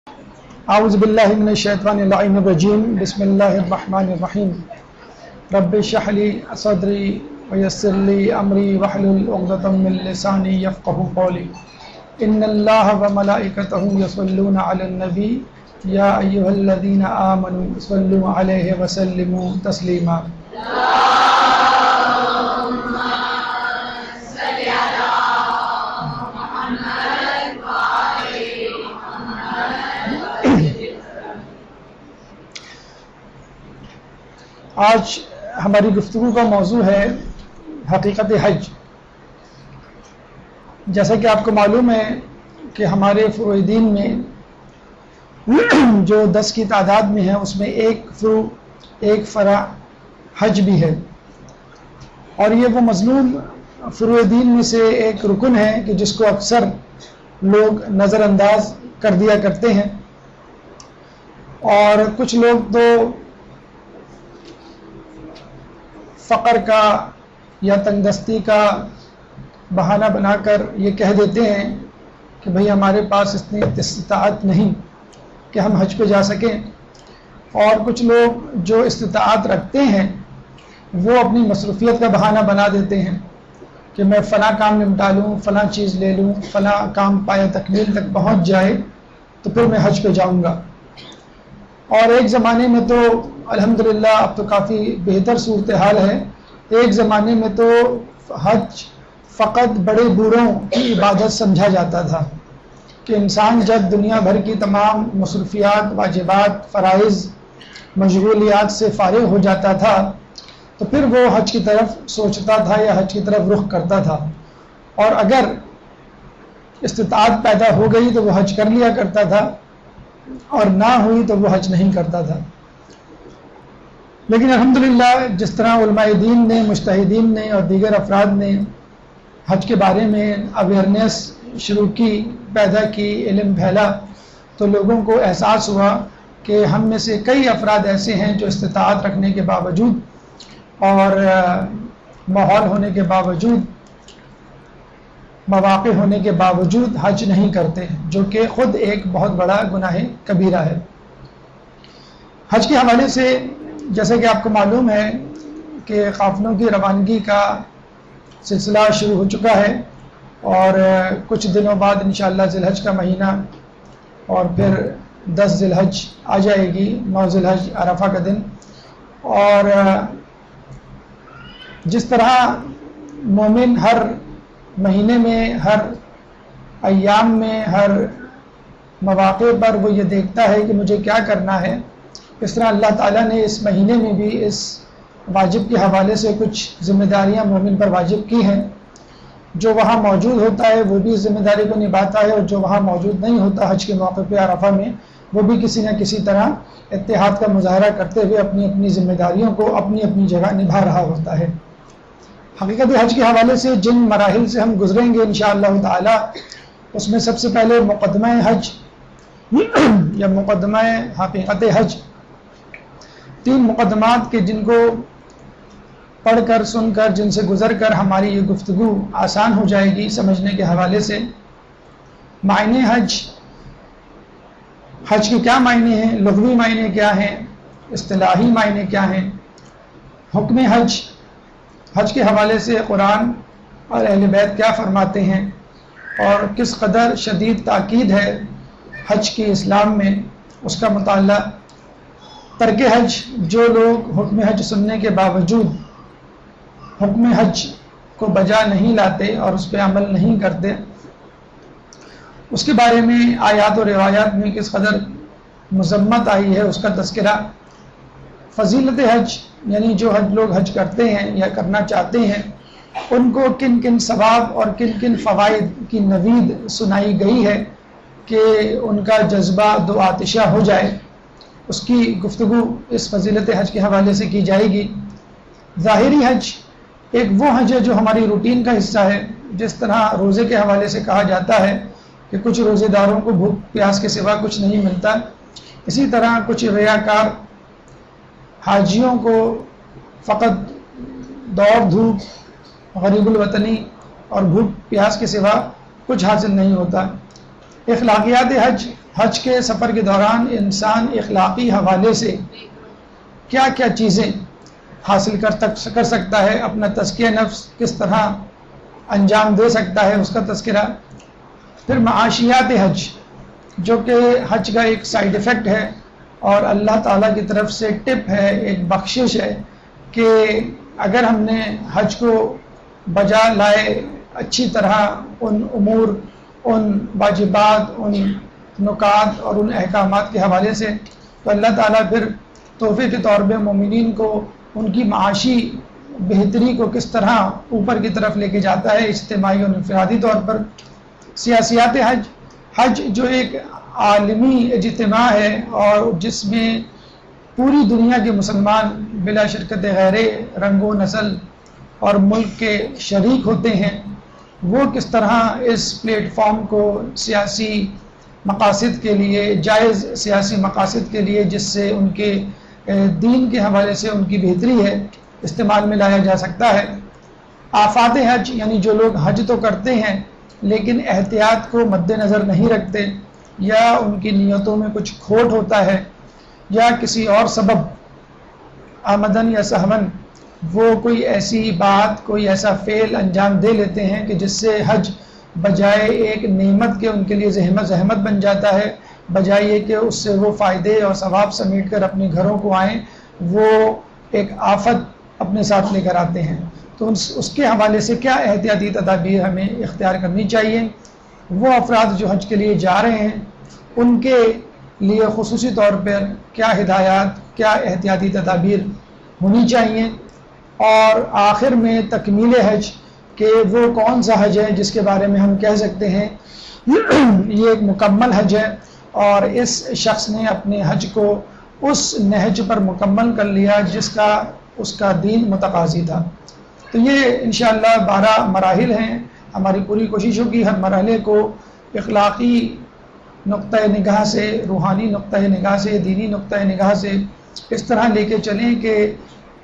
اعوذ باللہ من الشیطان اللعین الرجیم بسم اللہ الرحمن الرحیم رب اشرح لی صدری ویسر لی امری واحلل عقدۃ من لسانی یفقہوا قولی ان اللہ وملائکتہ یصلون علی النبی یا ایھا الذین آمنوا صلوا علیہ وسلموا تسلیما۔ آج ہماری گفتگو کا موضوع ہے حقیقت حج۔ جیسا کہ آپ کو معلوم ہے کہ ہمارے فروع دین میں جو 10 کی تعداد میں ہے اس میں ایک فرع حج بھی ہے، اور یہ وہ مظلوم فروع دین میں سے ایک رکن ہے کہ جس کو اکثر لوگ نظر انداز کر دیا کرتے ہیں، اور کچھ لوگ تو فقر کا یا تنگ دستی کا بہانہ بنا کر یہ کہہ دیتے ہیں کہ بھئی ہمارے پاس اتنی استطاعت نہیں کہ ہم حج پہ جا سکیں، اور کچھ لوگ جو استطاعت رکھتے ہیں وہ اپنی مصروفیت کا بہانہ بنا دیتے ہیں کہ میں فلاں کام نمٹا لوں، فلاں چیز لے لوں، فلاں کام پایہ تکمیل تک پہنچ جائے تو پھر میں حج پہ جاؤں گا۔ اور ایک زمانے میں تو الحمدللہ اب تو کافی بہتر صورتحال ہے، ایک زمانے میں تو حج فقط بڑے بوڑھوں کی عبادت سمجھا جاتا تھا کہ انسان جب دنیا بھر کی تمام مصروفیات، واجبات، فرائض، مشغولیات سے فارغ ہو جاتا تھا تو پھر وہ حج کی طرف سوچتا تھا یا حج کی طرف رخ کرتا تھا، اور اگر استطاعت پیدا ہو گئی تو وہ حج کر لیا کرتا تھا، اور نہ ہوئی تو وہ حج نہیں کرتا تھا۔ لیکن الحمدللہ جس طرح علماء دین نے، مجتہدین نے اور دیگر افراد نے حج کے بارے میں اویئرنیس شروع کی، پیدا کی، علم پھیلا، تو لوگوں کو احساس ہوا کہ ہم میں سے کئی افراد ایسے ہیں جو استطاعت رکھنے کے باوجود اور ماحول ہونے کے باوجود، مواقع ہونے کے باوجود حج نہیں کرتے، جو کہ خود ایک بہت بڑا گناہ کبیرہ ہے۔ حج کے حوالے سے جیسا کہ آپ کو معلوم ہے کہ قافلوں کی روانگی کا سلسلہ شروع ہو چکا ہے، اور کچھ دنوں بعد انشاءاللہ ذی الحج کا مہینہ، اور پھر 10 ذی الحج آ جائے گی، 9 ذی الحج عرفہ کا دن۔ اور جس طرح مومن ہر مہینے میں، ہر ایام میں، ہر مواقع پر وہ یہ دیکھتا ہے کہ مجھے کیا کرنا ہے، اس طرح اللہ تعالیٰ نے اس مہینے میں بھی اس واجب کے حوالے سے کچھ ذمہ داریاں مومن پر واجب کی ہیں۔ جو وہاں موجود ہوتا ہے وہ بھی اس ذمہ داری کو نبھاتا ہے، اور جو وہاں موجود نہیں ہوتا حج کے موقع پہ عرفہ میں، وہ بھی کسی نہ کسی طرح اتحاد کا مظاہرہ کرتے ہوئے اپنی اپنی ذمہ داریوں کو اپنی اپنی جگہ نبھا رہا ہوتا ہے۔ حقیقت حج کے حوالے سے جن مراحل سے ہم گزریں گے انشاءاللہ تعالی، اس میں سب سے پہلے مقدمہ حج یا مقدمہ حقیقت حج، 3 مقدمات کے جن کو پڑھ کر، سن کر، جن سے گزر کر ہماری یہ گفتگو آسان ہو جائے گی سمجھنے کے حوالے سے۔ معنی حج، حج کے کیا معنی ہیں، لغوی معنی کیا ہیں، اصطلاحی معنی کیا ہیں، حکم حج، حج کے حوالے سے قرآن اور اہل بیت کیا فرماتے ہیں، اور کس قدر شدید تاکید ہے حج کی اسلام میں، اس کا مطالعہ۔ ترک حج، جو لوگ حکم حج سننے کے باوجود حکم حج کو بجا نہیں لاتے اور اس پہ عمل نہیں کرتے، اس کے بارے میں آیات و روایات میں کس قدر مذمت آئی ہے اس کا تذکرہ۔ فضیلت حج، یعنی جو لوگ حج کرتے ہیں یا کرنا چاہتے ہیں ان کو کن کن ثواب اور کن کن فوائد کی نوید سنائی گئی ہے کہ ان کا جذبہ دو آتشہ ہو جائے، اس کی گفتگو اس فضیلت حج کے حوالے سے کی جائے گی۔ ظاہری حج ایک وہ حج ہے جو ہماری روٹین کا حصہ ہے، جس طرح روزے کے حوالے سے کہا جاتا ہے کہ کچھ روزے داروں کو بھوک پیاس کے سوا کچھ نہیں ملتا، اسی طرح کچھ ریاکار حاجیوں کو فقط دوڑ دھوپ، غریب الوطنی اور بھوک پیاس کے سوا کچھ حاصل نہیں ہوتا۔ اخلاقیات حج حج کے سفر کے دوران انسان اخلاقی حوالے سے کیا کیا چیزیں حاصل کر سکتا ہے، اپنا تزکیہ نفس کس طرح انجام دے سکتا ہے، اس کا تذکرہ. پھر معاشیات حج جو کہ حج کا ایک سائیڈ ایفیکٹ ہے اور اللہ تعالیٰ کی طرف سے ٹپ ہے، ایک بخشش ہے کہ اگر ہم نے حج کو بجا لائے اچھی طرح ان امور، ان واجبات، ان نکات اور ان احکامات کے حوالے سے، تو اللہ تعالیٰ پھر تحفے کے طور پہ مومنین کو ان کی معاشی بہتری کو کس طرح اوپر کی طرف لے کے جاتا ہے، اجتماعی اور انفرادی طور پر. سیاسیات حج جو ایک عالمی اجتماع ہے اور جس میں پوری دنیا کے مسلمان بلا شرکت غیرے رنگ و نسل اور ملک کے شریک ہوتے ہیں، وہ کس طرح اس پلیٹ فارم کو سیاسی مقاصد کے لیے، جائز سیاسی مقاصد کے لیے جس سے ان کے دین کے حوالے سے ان کی بہتری ہے، استعمال میں لایا جا سکتا ہے. آفات حج یعنی جو لوگ حج تو کرتے ہیں لیکن احتیاط کو مد نظر نہیں رکھتے، یا ان کی نیتوں میں کچھ کھوٹ ہوتا ہے، یا کسی اور سبب آمدن یا سہمن وہ کوئی ایسی بات، کوئی ایسا فعل انجام دے لیتے ہیں کہ جس سے حج بجائے ایک نعمت کے ان کے لیے زحمت بن جاتا ہے، بجائے یہ کہ اس سے وہ فائدے اور ثواب سمیٹ کر اپنے گھروں کو آئیں، وہ ایک آفت اپنے ساتھ لے کر آتے ہیں. تو اس کے حوالے سے کیا احتیاطی تدابیر ہمیں اختیار کرنی چاہیے. وہ افراد جو حج کے لیے جا رہے ہیں ان کے لیے خصوصی طور پر کیا ہدایات، کیا احتیاطی تدابیر ہونی چاہیے. اور آخر میں تکمیل حج کہ وہ کون سا حج ہے جس کے بارے میں ہم کہہ سکتے ہیں یہ ایک مکمل حج ہے اور اس شخص نے اپنے حج کو اس نہج پر مکمل کر لیا جس کا اس کا دین متقاضی تھا. تو یہ انشاءاللہ 12 مراحل ہیں. ہماری پوری کوشش ہوگی ہر مرحلے کو اخلاقی نقطۂ نگاہ سے، روحانی نقطۂ نگاہ سے، دینی نقطۂ نگاہ سے اس طرح لے کے چلیں کہ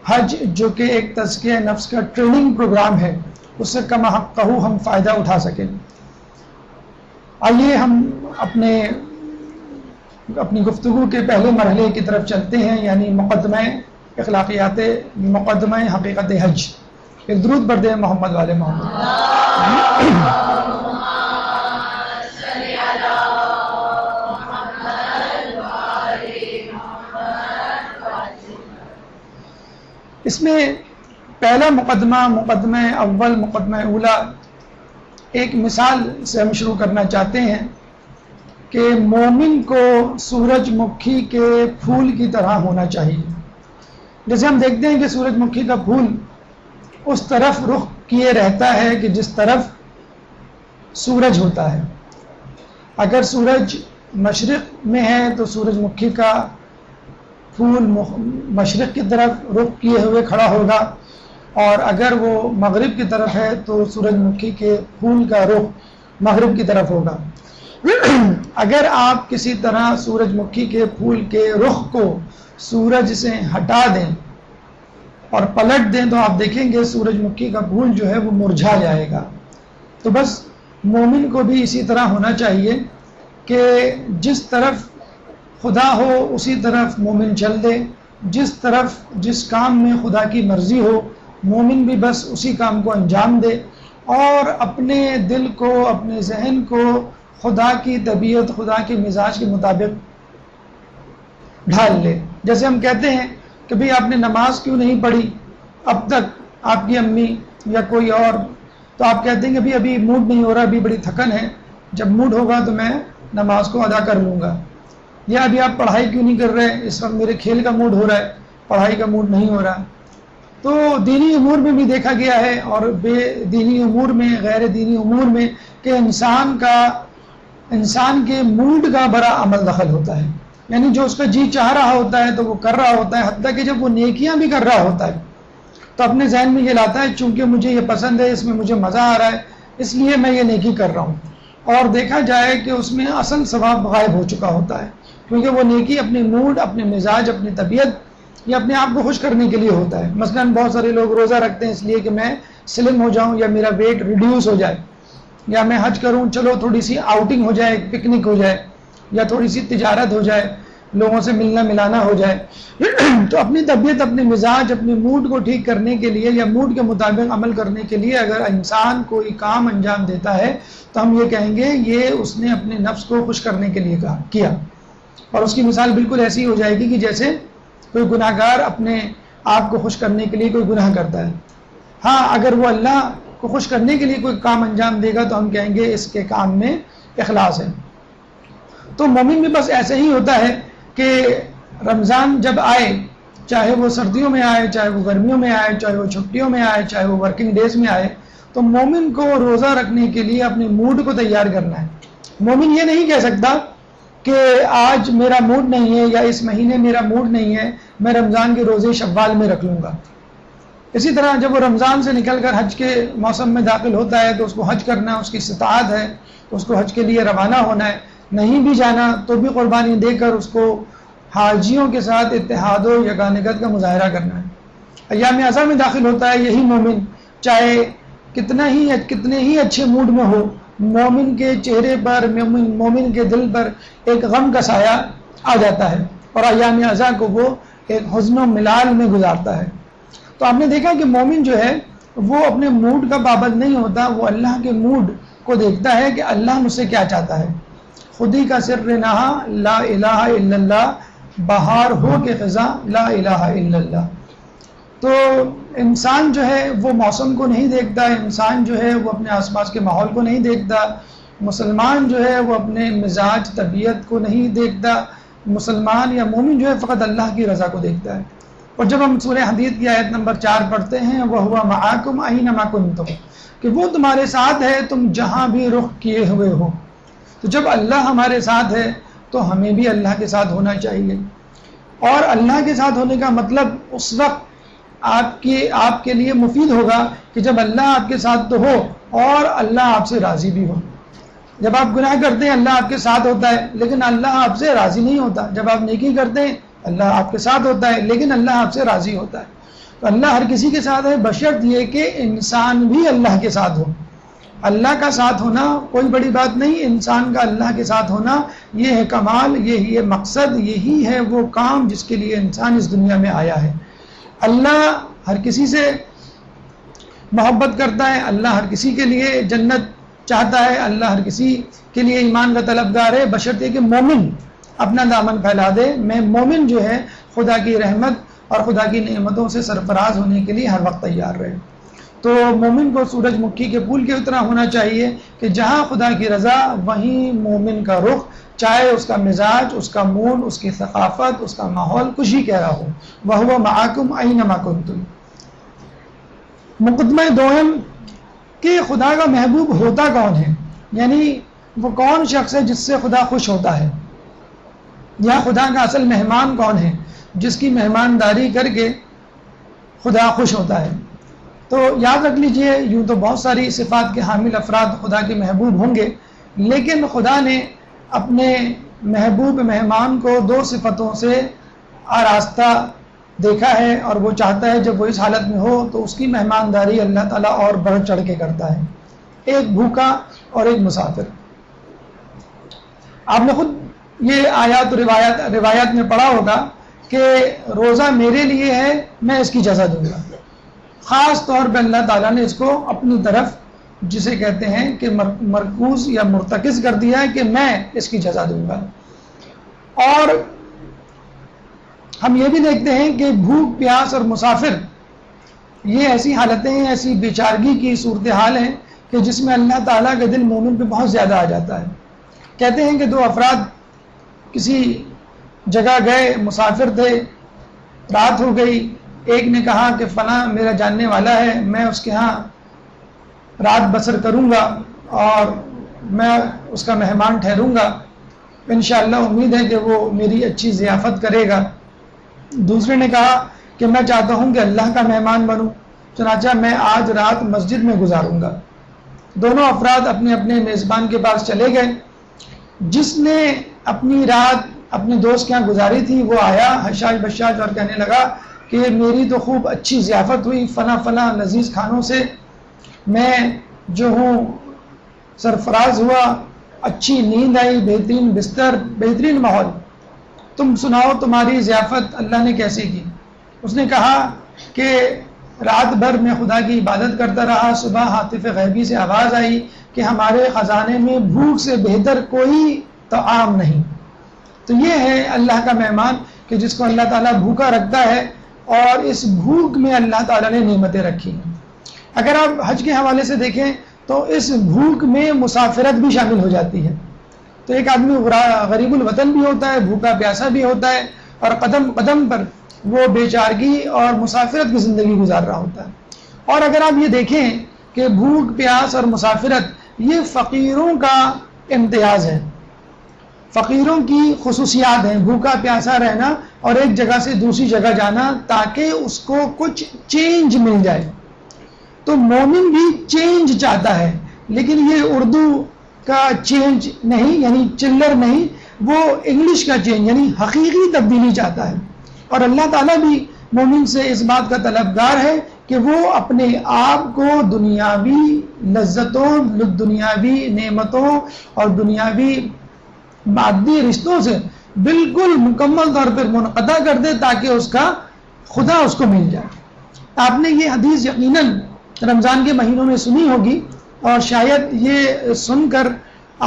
حج جو کہ ایک تزکیہ نفس کا ٹریننگ پروگرام ہے اس سے کم حقہ ہم فائدہ اٹھا سکیں. آئیے ہم اپنی گفتگو کے پہلے مرحلے کی طرف چلتے ہیں، یعنی مقدمہ اخلاقیات، مقدمہ حقیقت حج. ایک درود پڑھ دیں محمد والے محمد. اس میں پہلا مقدمہ اول، مقدمہ اولا، ایک مثال سے ہم شروع کرنا چاہتے ہیں کہ مومن کو سورج مکھی کے پھول کی طرح ہونا چاہیے. جیسے ہم دیکھتے ہیں کہ سورج مکھی کا پھول اس طرف رخ کیے رہتا ہے کہ جس طرف سورج ہوتا ہے. اگر سورج مشرق میں ہے تو سورج مکھی کا پھول مشرق کی طرف رخ کیے ہوئے کھڑا ہوگا، اور اگر وہ مغرب کی طرف ہے تو سورج مکھی کے پھول کا رخ مغرب کی طرف ہوگا. اگر آپ کسی طرح سورج مکھی کے پھول کے رخ کو سورج سے ہٹا دیں اور پلٹ دیں تو آپ دیکھیں گے سورج مکھی کا پھول جو ہے وہ مرجھا جائے گا. تو بس مومن کو بھی اسی طرح ہونا چاہیے کہ جس طرف خدا ہو اسی طرف مومن چل دے، جس کام میں خدا کی مرضی ہو مومن بھی بس اسی کام کو انجام دے، اور اپنے دل کو، اپنے ذہن کو خدا کی طبیعت، خدا کے مزاج کے مطابق ڈھال لے. جیسے ہم کہتے ہیں کہ بھئی آپ نے نماز کیوں نہیں پڑھی اب تک، آپ کی امی یا کوئی اور، تو آپ کہتے ہیں کہ بھئی ابھی موڈ نہیں ہو رہا، ابھی بڑی تھکن ہے، جب موڈ ہوگا تو میں نماز کو ادا کر لوں گا. یا ابھی آپ پڑھائی کیوں نہیں کر رہے، اس وقت میرے کھیل کا موڈ ہو رہا ہے، پڑھائی کا موڈ نہیں ہو رہا. تو دینی امور میں بھی دیکھا گیا ہے اور بے دینی امور میں، غیر دینی امور میں، کہ انسان کے موڈ کا بڑا عمل دخل ہوتا ہے. یعنی جو اس کا جی چاہ رہا ہوتا ہے تو وہ کر رہا ہوتا ہے، حتیٰ کہ جب وہ نیکیاں بھی کر رہا ہوتا ہے تو اپنے ذہن میں یہ لاتا ہے چونکہ مجھے یہ پسند ہے، اس میں مجھے مزہ آ رہا ہے، اس لیے میں یہ نیکی کر رہا ہوں. اور دیکھا جائے کہ اس میں اصل ثواب غائب ہو چکا ہوتا ہے، کیونکہ وہ نیکی اپنے موڈ، اپنے مزاج، اپنی طبیعت یا اپنے آپ کو خوش کرنے کے لیے ہوتا ہے. مثلا بہت سارے لوگ روزہ رکھتے ہیں اس لیے کہ میں سلم ہو جاؤں یا میرا ویٹ ریڈیوس ہو جائے، یا میں حج کروں چلو تھوڑی سی آؤٹنگ ہو جائے، پکنک ہو جائے. یا تھوڑی سی تجارت ہو جائے، لوگوں سے ملنا ملانا ہو جائے، تو اپنی طبیعت، اپنے مزاج، اپنے موڈ کو ٹھیک کرنے کے لیے یا موڈ کے مطابق عمل کرنے کے لیے اگر انسان کوئی کام انجام دیتا ہے تو ہم یہ کہیں گے یہ اس نے اپنے نفس کو خوش کرنے کے لیے کیا. اور اس کی مثال بالکل ایسی ہو جائے گی کہ جیسے کوئی گناہ گار اپنے آپ کو خوش کرنے کے لیے کوئی گناہ کرتا ہے. ہاں اگر وہ اللہ کو خوش کرنے کے لیے کوئی کام انجام دے گا تو ہم کہیں گے اس کے کام میں اخلاص ہے. تو مومن بھی بس ایسے ہی ہوتا ہے کہ رمضان جب آئے، چاہے وہ سردیوں میں آئے، چاہے وہ گرمیوں میں آئے، چاہے وہ چھٹیوں میں آئے، چاہے وہ ورکنگ ڈیز میں آئے، تو مومن کو روزہ رکھنے کے لیے اپنے موڈ کو تیار کرنا ہے. مومن یہ نہیں کہہ سکتا کہ آج میرا موڈ نہیں ہے یا اس مہینے میرا موڈ نہیں ہے، میں رمضان کے روزے شوال میں رکھ لوں گا. اسی طرح جب وہ رمضان سے نکل کر حج کے موسم میں داخل ہوتا ہے تو اس کو حج کرنا، اس کی استطاعت ہے تو اس کو حج کے لیے روانہ ہونا ہے. نہیں بھی جانا تو بھی قربانی دے کر اس کو حاجیوں کے ساتھ اتحاد و یگانگت کا مظاہرہ کرنا ہے. ایام اعظم میں داخل ہوتا ہے یہی مومن، چاہے کتنے ہی اچھے موڈ میں ہو، مومن کے چہرے پر، مومن کے دل پر ایک غم کا سایہ آ جاتا ہے اور ایام اعظم کو وہ ایک حزن و ملال میں گزارتا ہے. تو آپ نے دیکھا کہ مومن جو ہے وہ اپنے موڈ کا پابند نہیں ہوتا، وہ اللہ کے موڈ کو دیکھتا ہے کہ اللہ مجھ سے کیا چاہتا ہے. خودی کا سر نہا لا الہ الا اللہ، بہار ہو کے خزاں لا الہ الا اللہ. تو انسان جو ہے وہ موسم کو نہیں دیکھتا، انسان جو ہے وہ اپنے آس پاس کے ماحول کو نہیں دیکھتا، مسلمان جو ہے وہ اپنے مزاج طبیعت کو نہیں دیکھتا. مسلمان یا مومن جو ہے فقط اللہ کی رضا کو دیکھتا ہے. اور جب ہم سورہ حدید کی آیت نمبر 4 پڑھتے ہیں وَهُوَ مَعَاكُمْ أَيْنَمَا كُنْتُمْ، کہ وہ تمہارے ساتھ ہے تم جہاں بھی رخ کیے ہوئے ہو. تو جب اللہ ہمارے ساتھ ہے تو ہمیں بھی اللہ کے ساتھ ہونا چاہیے. اور اللہ کے ساتھ ہونے کا مطلب اس وقت آپ کے لیے مفید ہوگا کہ جب اللہ آپ کے ساتھ تو ہو اور اللہ آپ سے راضی بھی ہو. جب آپ گناہ کرتے ہیں اللہ آپ کے ساتھ ہوتا ہے لیکن اللہ آپ سے راضی نہیں ہوتا. جب آپ نیکی کرتے ہیں اللہ آپ کے ساتھ ہوتا ہے لیکن اللہ آپ سے راضی ہوتا ہے. تو اللہ ہر کسی کے ساتھ ہے بشرط یہ کہ انسان بھی اللہ کے ساتھ ہو. اللہ کا ساتھ ہونا کوئی بڑی بات نہیں، انسان کا اللہ کے ساتھ ہونا یہ ہے کمال، یہی ہے مقصد، یہی ہے وہ کام جس کے لیے انسان اس دنیا میں آیا ہے. اللہ ہر کسی سے محبت کرتا ہے، اللہ ہر کسی کے لیے جنت چاہتا ہے، اللہ ہر کسی کے لیے ایمان کا طلبگار ہے، بشرط یہ کہ مومن اپنا دامن پھیلا دے. میں مومن جو ہے خدا کی رحمت اور خدا کی نعمتوں سے سرفراز ہونے کے لیے ہر وقت تیار رہے. تو مومن کو سورج مکھی کے پھول کے اتنا ہونا چاہیے کہ جہاں خدا کی رضا وہیں مومن کا رخ، چاہے اس کا مزاج، اس کا موڈ، اس کی ثقافت، اس کا ماحول کچھ ہی کہہ رہا ہو. وَهُوَ مَعَاكُمْ أَيْنَمَا كُنْتُمْ. مقدمہ دوم کہ خدا کا محبوب ہوتا کون ہے، یعنی وہ کون شخص ہے جس سے خدا خوش ہوتا ہے، یا خدا کا اصل مہمان کون ہے جس کی مہمانداری کر کے خدا خوش ہوتا ہے. تو یاد رکھ لیجئے یوں تو بہت ساری صفات کے حامل افراد خدا کے محبوب ہوں گے، لیکن خدا نے اپنے محبوب مہمان کو 2 صفتوں سے آراستہ دیکھا ہے اور وہ چاہتا ہے جب وہ اس حالت میں ہو تو اس کی مہمانداری اللہ تعالیٰ اور بڑھ چڑھ کے کرتا ہے. ایک بھوکا اور ایک مسافر. آپ نے خود یہ آیات روایات میں پڑھا ہوگا کہ روزہ میرے لیے ہے میں اس کی جزا دوں گا. خاص طور پہ اللہ تعالیٰ نے اس کو اپنی طرف جسے کہتے ہیں کہ مرکوز یا مرتکز کر دیا ہے کہ میں اس کی جزا دوں گا. اور ہم یہ بھی دیکھتے ہیں کہ بھوک پیاس اور مسافر یہ ایسی حالتیں ہیں، ایسی بیچارگی کی صورتحال ہیں کہ جس میں اللہ تعالیٰ کا دل مومن پہ بہت زیادہ آ جاتا ہے. کہتے ہیں کہ 2 افراد کسی جگہ گئے، مسافر تھے، رات ہو گئی. ایک نے کہا کہ فلاں میرا جاننے والا ہے، میں اس کے ہاں رات بسر کروں گا اور میں اس کا مہمان ٹھہروں گا، انشاءاللہ امید ہے کہ وہ میری اچھی ضیافت کرے گا. دوسرے نے کہا کہ میں چاہتا ہوں کہ اللہ کا مہمان بنوں، چنانچہ میں آج رات مسجد میں گزاروں گا. دونوں افراد اپنے اپنے میزبان کے پاس چلے گئے. جس نے اپنی رات اپنے دوست کے ہاں گزاری تھی وہ آیا حشاش بشاش اور کہنے لگا کہ میری تو خوب اچھی ضیافت ہوئی، فلاں لذیذ کھانوں سے میں جو ہوں سرفراز ہوا، اچھی نیند آئی، بہترین بستر، بہترین ماحول، تم سناؤ تمہاری ضیافت اللہ نے کیسے کی؟ اس نے کہا کہ رات بھر میں خدا کی عبادت کرتا رہا، صبح ہاتف غیبی سے آواز آئی کہ ہمارے خزانے میں بھوک سے بہتر کوئی طعام نہیں۔ تو یہ ہے اللہ کا مہمان کہ جس کو اللہ تعالیٰ بھوکا رکھتا ہے، اور اس بھوک میں اللہ تعالیٰ نے نعمتیں رکھی ہیں۔ اگر آپ حج کے حوالے سے دیکھیں تو اس بھوک میں مسافرت بھی شامل ہو جاتی ہے۔ تو ایک آدمی غریب الوطن بھی ہوتا ہے، بھوکا پیاسا بھی ہوتا ہے، اور قدم قدم پر وہ بیچارگی اور مسافرت کی زندگی گزار رہا ہوتا ہے۔ اور اگر آپ یہ دیکھیں کہ بھوک پیاس اور مسافرت یہ فقیروں کا امتیاز ہے، فقیروں کی خصوصیات ہیں، بھوکا پیاسا رہنا اور ایک جگہ سے دوسری جگہ جانا تاکہ اس کو کچھ چینج مل جائے۔ تو مومن بھی چینج چاہتا ہے، لیکن یہ اردو کا چینج نہیں، یعنی چلر نہیں، وہ انگلش کا چینج یعنی حقیقی تبدیلی چاہتا ہے۔ اور اللہ تعالیٰ بھی مومن سے اس بات کا طلبگار ہے کہ وہ اپنے آپ کو دنیاوی لذتوں، دنیاوی نعمتوں اور دنیاوی مادی رشتوں سے بالکل مکمل طور پر منقطع کر دے تاکہ اس کا خدا اس کو مل جائے۔ آپ نے یہ حدیث یقیناً رمضان کے مہینوں میں سنی ہوگی، اور شاید یہ سن کر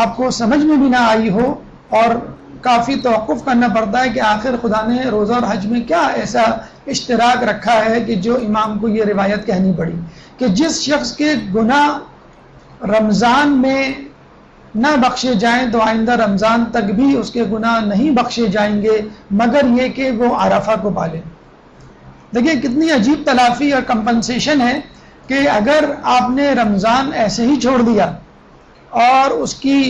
آپ کو سمجھ میں بھی نہ آئی ہو، اور کافی توقف کرنا پڑتا ہے کہ آخر خدا نے روزہ اور حج میں کیا ایسا اشتراک رکھا ہے کہ جو امام کو یہ روایت کہنی پڑی کہ جس شخص کے گناہ رمضان میں نہ بخشے جائیں تو آئندہ رمضان تک بھی اس کے گناہ نہیں بخشے جائیں گے مگر یہ کہ وہ عرفہ کو پالے۔ دیکھیں کتنی عجیب تلافی اور کمپنسیشن ہے کہ اگر آپ نے رمضان ایسے ہی چھوڑ دیا اور اس کی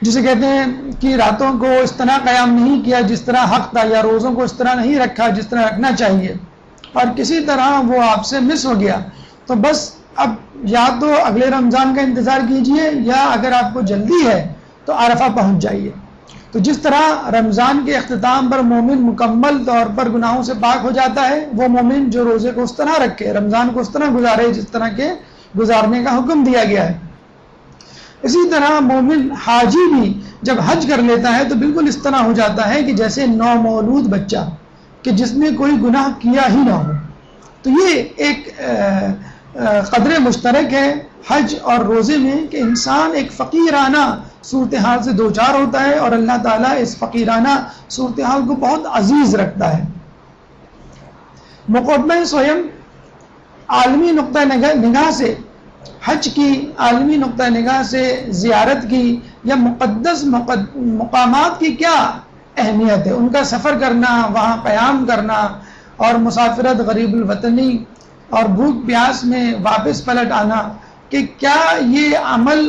جسے کہتے ہیں کہ راتوں کو اس طرح قیام نہیں کیا جس طرح حق تھا، یا روزوں کو اس طرح نہیں رکھا جس طرح رکھنا چاہیے، اور کسی طرح وہ آپ سے مس ہو گیا، تو بس اب یا تو اگلے رمضان کا انتظار کیجئے، یا اگر آپ کو جلدی ہے تو عرفہ پہنچ جائیے۔ تو جس طرح رمضان کے اختتام پر مومن مکمل طور پر گناہوں سے پاک ہو جاتا ہے، وہ مومن جو روزے کو اس طرح رکھے، رمضان کو اس طرح گزارے جس طرح کے گزارنے کا حکم دیا گیا ہے۔ اسی طرح مومن حاجی بھی جب حج کر لیتا ہے تو بالکل اس طرح ہو جاتا ہے کہ جیسے نومولود بچہ کہ جس نے کوئی گناہ کیا ہی نہ ہو۔ تو یہ ایک قدر مشترک ہے حج اور روزے میں کہ انسان ایک فقیرانہ صورتحال سے دوچار ہوتا ہے، اور اللہ تعالیٰ اس فقیرانہ صورتحال کو بہت عزیز رکھتا ہے۔ مقدمہ سویم عالمی نقطہ نگاہ سے حج کی، عالمی نقطہ نگاہ سے زیارت کی یا مقدس مقامات کی کیا اہمیت ہے، ان کا سفر کرنا، وہاں قیام کرنا، اور مسافرت، غریب الوطنی اور بھوک پیاس میں واپس پلٹ آنا، کہ کیا یہ عمل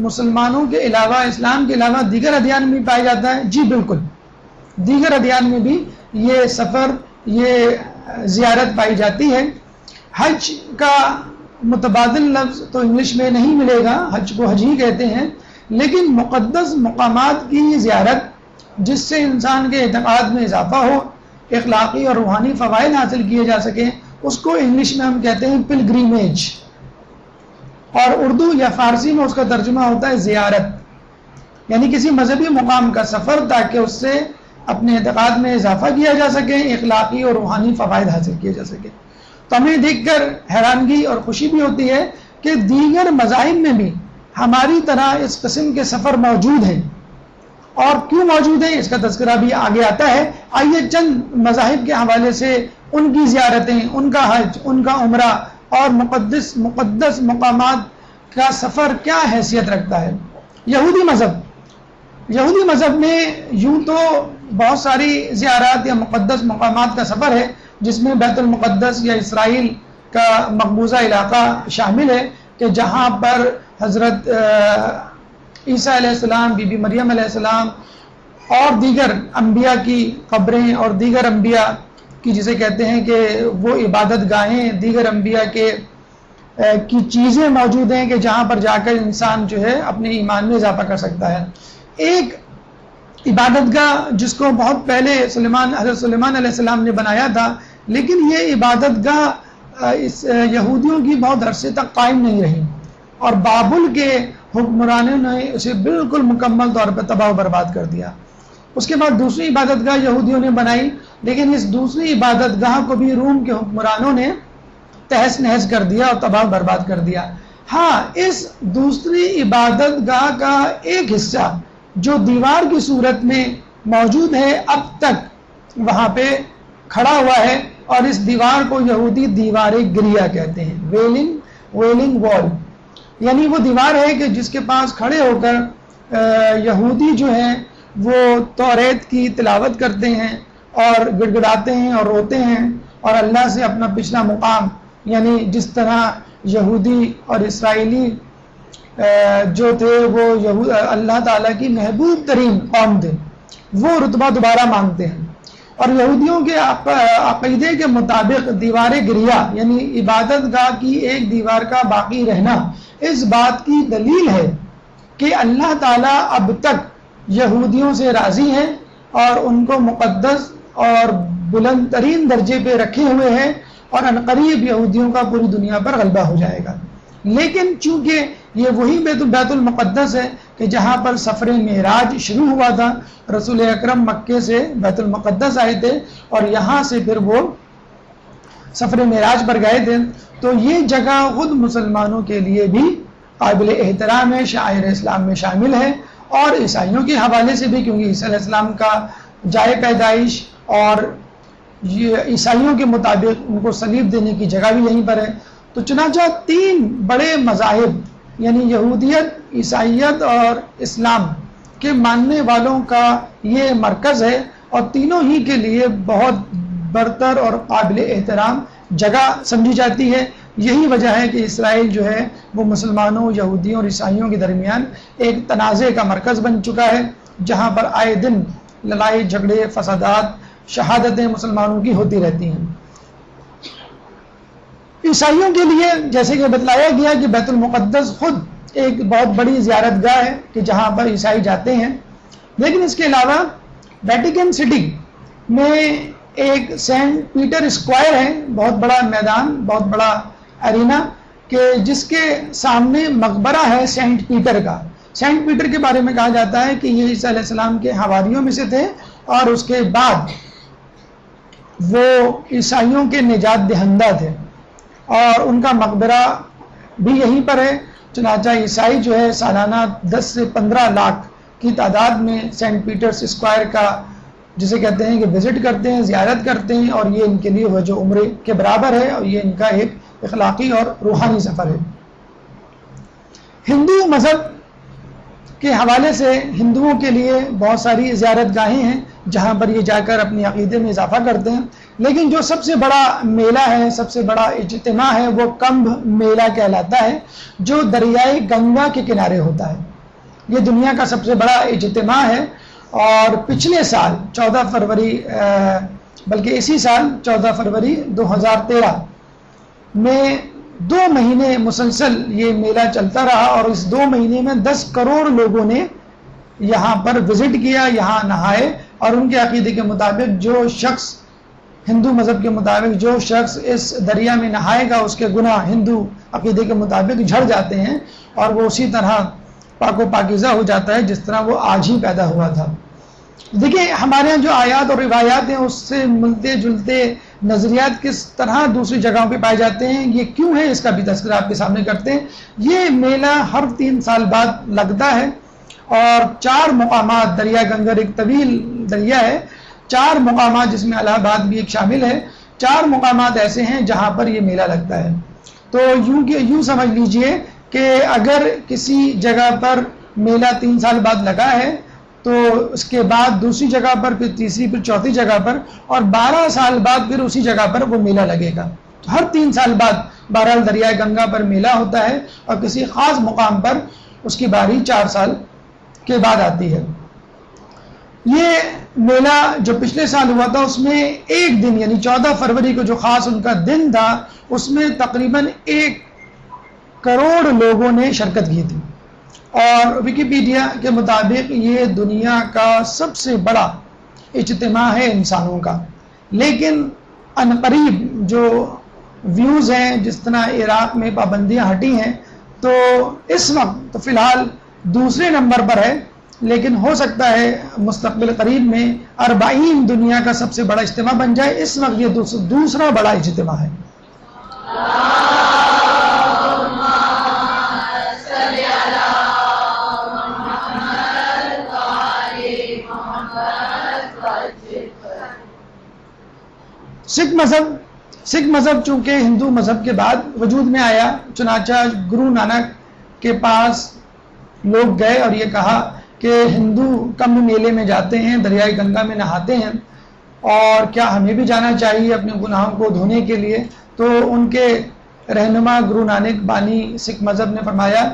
مسلمانوں کے علاوہ، اسلام کے علاوہ دیگر ادیان میں پایا جاتا ہے؟ جی بالکل، دیگر ادیان میں بھی یہ سفر، یہ زیارت پائی جاتی ہے۔ حج کا متبادل لفظ تو انگلش میں نہیں ملے گا، حج کو حج ہی کہتے ہیں، لیکن مقدس مقامات کی زیارت جس سے انسان کے اعتقاد میں اضافہ ہو، اخلاقی اور روحانی فوائد حاصل کیے جا سکیں، اس کو انگلش میں ہم کہتے ہیں پلگریمیج، اور اردو یا فارسی میں اس کا ترجمہ ہوتا ہے زیارت، یعنی کسی مذہبی مقام کا سفر تاکہ اس سے اپنے اعتقاد میں اضافہ کیا جا سکے، اخلاقی اور روحانی فوائد حاصل کیے جا سکے۔ تو ہمیں دیکھ کر حیرانگی اور خوشی بھی ہوتی ہے کہ دیگر مذاہب میں بھی ہماری طرح اس قسم کے سفر موجود ہیں، اور کیوں موجود ہیں اس کا تذکرہ بھی آگے آتا ہے۔ آئیے چند مذاہب کے حوالے سے ان کی زیارتیں، ان کا حج، ان کا عمرہ اور مقدس مقامات کا سفر کیا حیثیت رکھتا ہے۔ یہودی مذہب میں یوں تو بہت ساری زیارات یا مقدس مقامات کا سفر ہے، جس میں بیت المقدس یا اسرائیل کا مقبوضہ علاقہ شامل ہے، کہ جہاں پر حضرت عیسیٰ علیہ السلام، بی بی مریم علیہ السلام اور دیگر انبیاء کی قبریں اور دیگر انبیاء کی جسے کہتے ہیں کہ وہ عبادت گاہیں، دیگر انبیاء کی چیزیں موجود ہیں کہ جہاں پر جا کر انسان جو ہے اپنے ایمان میں اضافہ کر سکتا ہے۔ ایک عبادت گاہ جس کو بہت پہلے حضرت سلیمان علیہ السلام نے بنایا تھا، لیکن یہ عبادت گاہ اس یہودیوں کی بہت عرصے تک قائم نہیں رہی، اور بابل کے حکمرانوں نے اسے بالکل مکمل طور پر تباہ و برباد کر دیا۔ اس کے بعد دوسری عبادت گاہ یہودیوں نے بنائی، لیکن اس دوسری عبادت گاہ کو بھی روم کے حکمرانوں نے تہس نہس کر دیا اور تباہ و برباد کر دیا۔ ہاں، اس دوسری عبادت گاہ کا ایک حصہ جو دیوار کی صورت میں موجود ہے اب تک وہاں پہ کھڑا ہوا ہے، اور اس دیوار کو یہودی دیوار گریا کہتے ہیں، ویلنگ وال، یعنی وہ دیوار ہے کہ جس کے پاس کھڑے ہو کر یہودی جو ہیں وہ توریت کی تلاوت کرتے ہیں اور گڑ گڑاتے ہیں اور روتے ہیں اور اللہ سے اپنا پچھلا مقام، یعنی جس طرح یہودی اور اسرائیلی جو تھے وہ اللہ تعالیٰ کی محبوب ترین قوم تھے، وہ رتبہ دوبارہ مانگتے ہیں۔ اور یہودیوں کے عقیدے کے مطابق دیوار گریا یعنی عبادت گاہ کی ایک دیوار کا باقی رہنا اس بات کی دلیل ہے کہ اللہ تعالیٰ اب تک یہودیوں سے راضی ہیں اور ان کو مقدس اور بلند ترین درجے پہ رکھے ہوئے ہیں، اور عنقریب یہودیوں کا پوری دنیا پر غلبہ ہو جائے گا۔ لیکن چونکہ یہ وہی بیت المقدس ہے کہ جہاں پر سفر معراج شروع ہوا تھا، رسول اکرم مکے سے بیت المقدس آئے تھے اور یہاں سے پھر وہ سفر معراج پر گئے تھے، تو یہ جگہ خود مسلمانوں کے لیے بھی قابل احترام ہے، شعائر اسلام میں شامل ہے، اور عیسائیوں کے حوالے سے بھی، کیونکہ عیسیٰ علیہ السلام کا جائے پیدائش اور یہ عیسائیوں کے مطابق ان کو صلیب دینے کی جگہ بھی یہیں پر ہے۔ تو چنانچہ تین بڑے مذاہب یعنی یہودیت، عیسائیت اور اسلام کے ماننے والوں کا یہ مرکز ہے، اور تینوں ہی کے لیے بہت برتر اور قابل احترام جگہ سمجھی جاتی ہے۔ یہی وجہ ہے کہ اسرائیل جو ہے وہ مسلمانوں، یہودیوں اور عیسائیوں کے درمیان ایک تنازع کا مرکز بن چکا ہے، جہاں پر آئے دن لڑائی جھگڑے، فسادات، شہادتیں مسلمانوں کی ہوتی رہتی ہیں۔ عیسائیوں کے لیے جیسے کہ بتلایا گیا کہ بیت المقدس خود ایک بہت بڑی زیارت گاہ ہے کہ جہاں پر عیسائی جاتے ہیں، لیکن اس کے علاوہ ویٹیکن سٹی میں ایک سینٹ پیٹر اسکوائر ہے، بہت بڑا میدان، بہت بڑا ارینا، کہ جس کے سامنے مقبرہ ہے سینٹ پیٹر کا۔ سینٹ پیٹر کے بارے میں کہا جاتا ہے کہ یہ عیسیٰ علیہ السلام کے حواریوں میں سے تھے، اور اس کے بعد وہ عیسائیوں کے نجات دہندہ تھے، اور ان کا مقبرہ بھی یہیں پر ہے۔ چنانچہ عیسائی جو ہے سالانہ 10 سے 15 لاکھ کی تعداد میں سینٹ پیٹرز اسکوائر کا جسے کہتے ہیں کہ وزٹ کرتے ہیں، زیارت کرتے ہیں، اور یہ ان کے لیے وہ جو عمرے کے برابر ہے، اور یہ ان کا ایک اخلاقی اور روحانی سفر ہے۔ ہندو مذہب کے حوالے سے ہندوؤں کے لیے بہت ساری زیارت گاہیں ہیں جہاں پر یہ جا کر اپنی عقیدے میں اضافہ کرتے ہیں، لیکن جو سب سے بڑا میلہ ہے، سب سے بڑا اجتماع ہے، وہ کمبھ میلہ کہلاتا ہے، جو دریائے گنگا کے کنارے ہوتا ہے۔ یہ دنیا کا سب سے بڑا اجتماع ہے، اور پچھلے سال 14 فروری بلکہ اسی سال 14 فروری 2013 میں 2 مہینے مسلسل یہ میلہ چلتا رہا، اور اس 2 مہینے میں 10 کروڑ لوگوں نے یہاں پر وزٹ کیا، یہاں نہائے، اور ان کے عقیدے کے مطابق جو شخص ہندو مذہب کے مطابق جو شخص اس دریا میں نہائے گا، اس کے گناہ ہندو عقیدے کے مطابق جھڑ جاتے ہیں، اور وہ اسی طرح پاک و پاکیزہ ہو جاتا ہے جس طرح وہ آج ہی پیدا ہوا تھا۔ دیکھیں ہمارے یہاں جو آیات اور روایات ہیں اس سے ملتے جلتے نظریات کس طرح دوسری جگہوں پہ پائے جاتے ہیں، یہ کیوں ہے، اس کا بھی تذکرہ آپ کے سامنے کرتے ہیں۔ یہ میلہ ہر 3 سال بعد لگتا ہے، اور 4 مقامات، دریا گنگر ایک طویل دریا ہے، 4 مقامات جس میں الہ آباد بھی ایک شامل ہے، 4 مقامات ایسے ہیں جہاں پر یہ میلہ لگتا ہے۔ تو یوں سمجھ لیجئے کہ اگر کسی جگہ پر میلہ 3 سال بعد لگا ہے تو اس کے بعد دوسری جگہ پر، پھر تیسری، پھر چوتھی جگہ پر، اور 12 سال بعد پھر اسی جگہ پر وہ میلہ لگے گا۔ تو ہر 3 سال بعد بہرحال دریائے گنگا پر میلہ ہوتا ہے، اور کسی خاص مقام پر اس کی باری 4 سال کے بعد آتی ہے۔ یہ میلہ جو پچھلے سال ہوا تھا اس میں ایک دن یعنی 14 فروری کو جو خاص ان کا دن تھا، اس میں تقریباً 1 کروڑ لوگوں نے شرکت کی تھی، اور ویکیپیڈیا کے مطابق یہ دنیا کا سب سے بڑا اجتماع ہے انسانوں کا۔ لیکن عنقریب جو ویوز ہیں، جس طرح عراق میں پابندیاں ہٹی ہیں، تو اس وقت تو فی الحال دوسرے نمبر پر ہے، لیکن ہو سکتا ہے مستقبل قریب میں 40 دنیا کا سب سے بڑا اجتماع بن جائے. اس وقت یہ دوسرا بڑا اجتماع ہے. سکھ مذہب چونکہ ہندو مذہب کے بعد وجود میں آیا، چنانچہ گرو نانک کے پاس لوگ گئے اور یہ کہا کہ ہندو کمبھ میلے میں جاتے ہیں، دریائے گنگا میں نہاتے ہیں، اور کیا ہمیں بھی جانا چاہیے اپنے گناہوں کو دھونے کے لیے؟ تو ان کے رہنما گرو نانک بانی سکھ مذہب نے فرمایا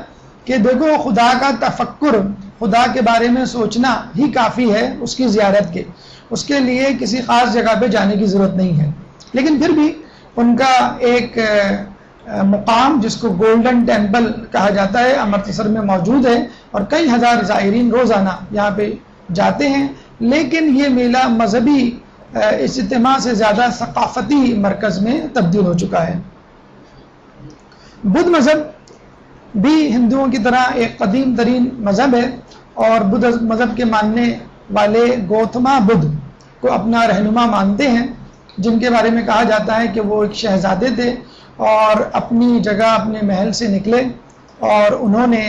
کہ دیکھو، خدا کا تفکر، خدا کے بارے میں سوچنا ہی کافی ہے اس کی زیارت کے، اس کے لیے کسی خاص جگہ پہ جانے کی ضرورت نہیں ہے. لیکن پھر بھی ان کا ایک مقام جس کو گولڈن ٹیمپل کہا جاتا ہے امرتسر میں موجود ہے، اور کئی ہزار زائرین روزانہ یہاں پہ جاتے ہیں. لیکن یہ میلہ مذہبی اجتماع سے زیادہ ثقافتی مرکز میں تبدیل ہو چکا ہے. بدھ مذہب بھی ہندوؤں کی طرح ایک قدیم ترین مذہب ہے، اور بدھ مذہب کے ماننے والے گوتما بدھ کو اپنا رہنما مانتے ہیں، جن کے بارے میں کہا جاتا ہے کہ وہ ایک شہزادے تھے اور اپنی جگہ اپنے محل سے نکلے اور انہوں نے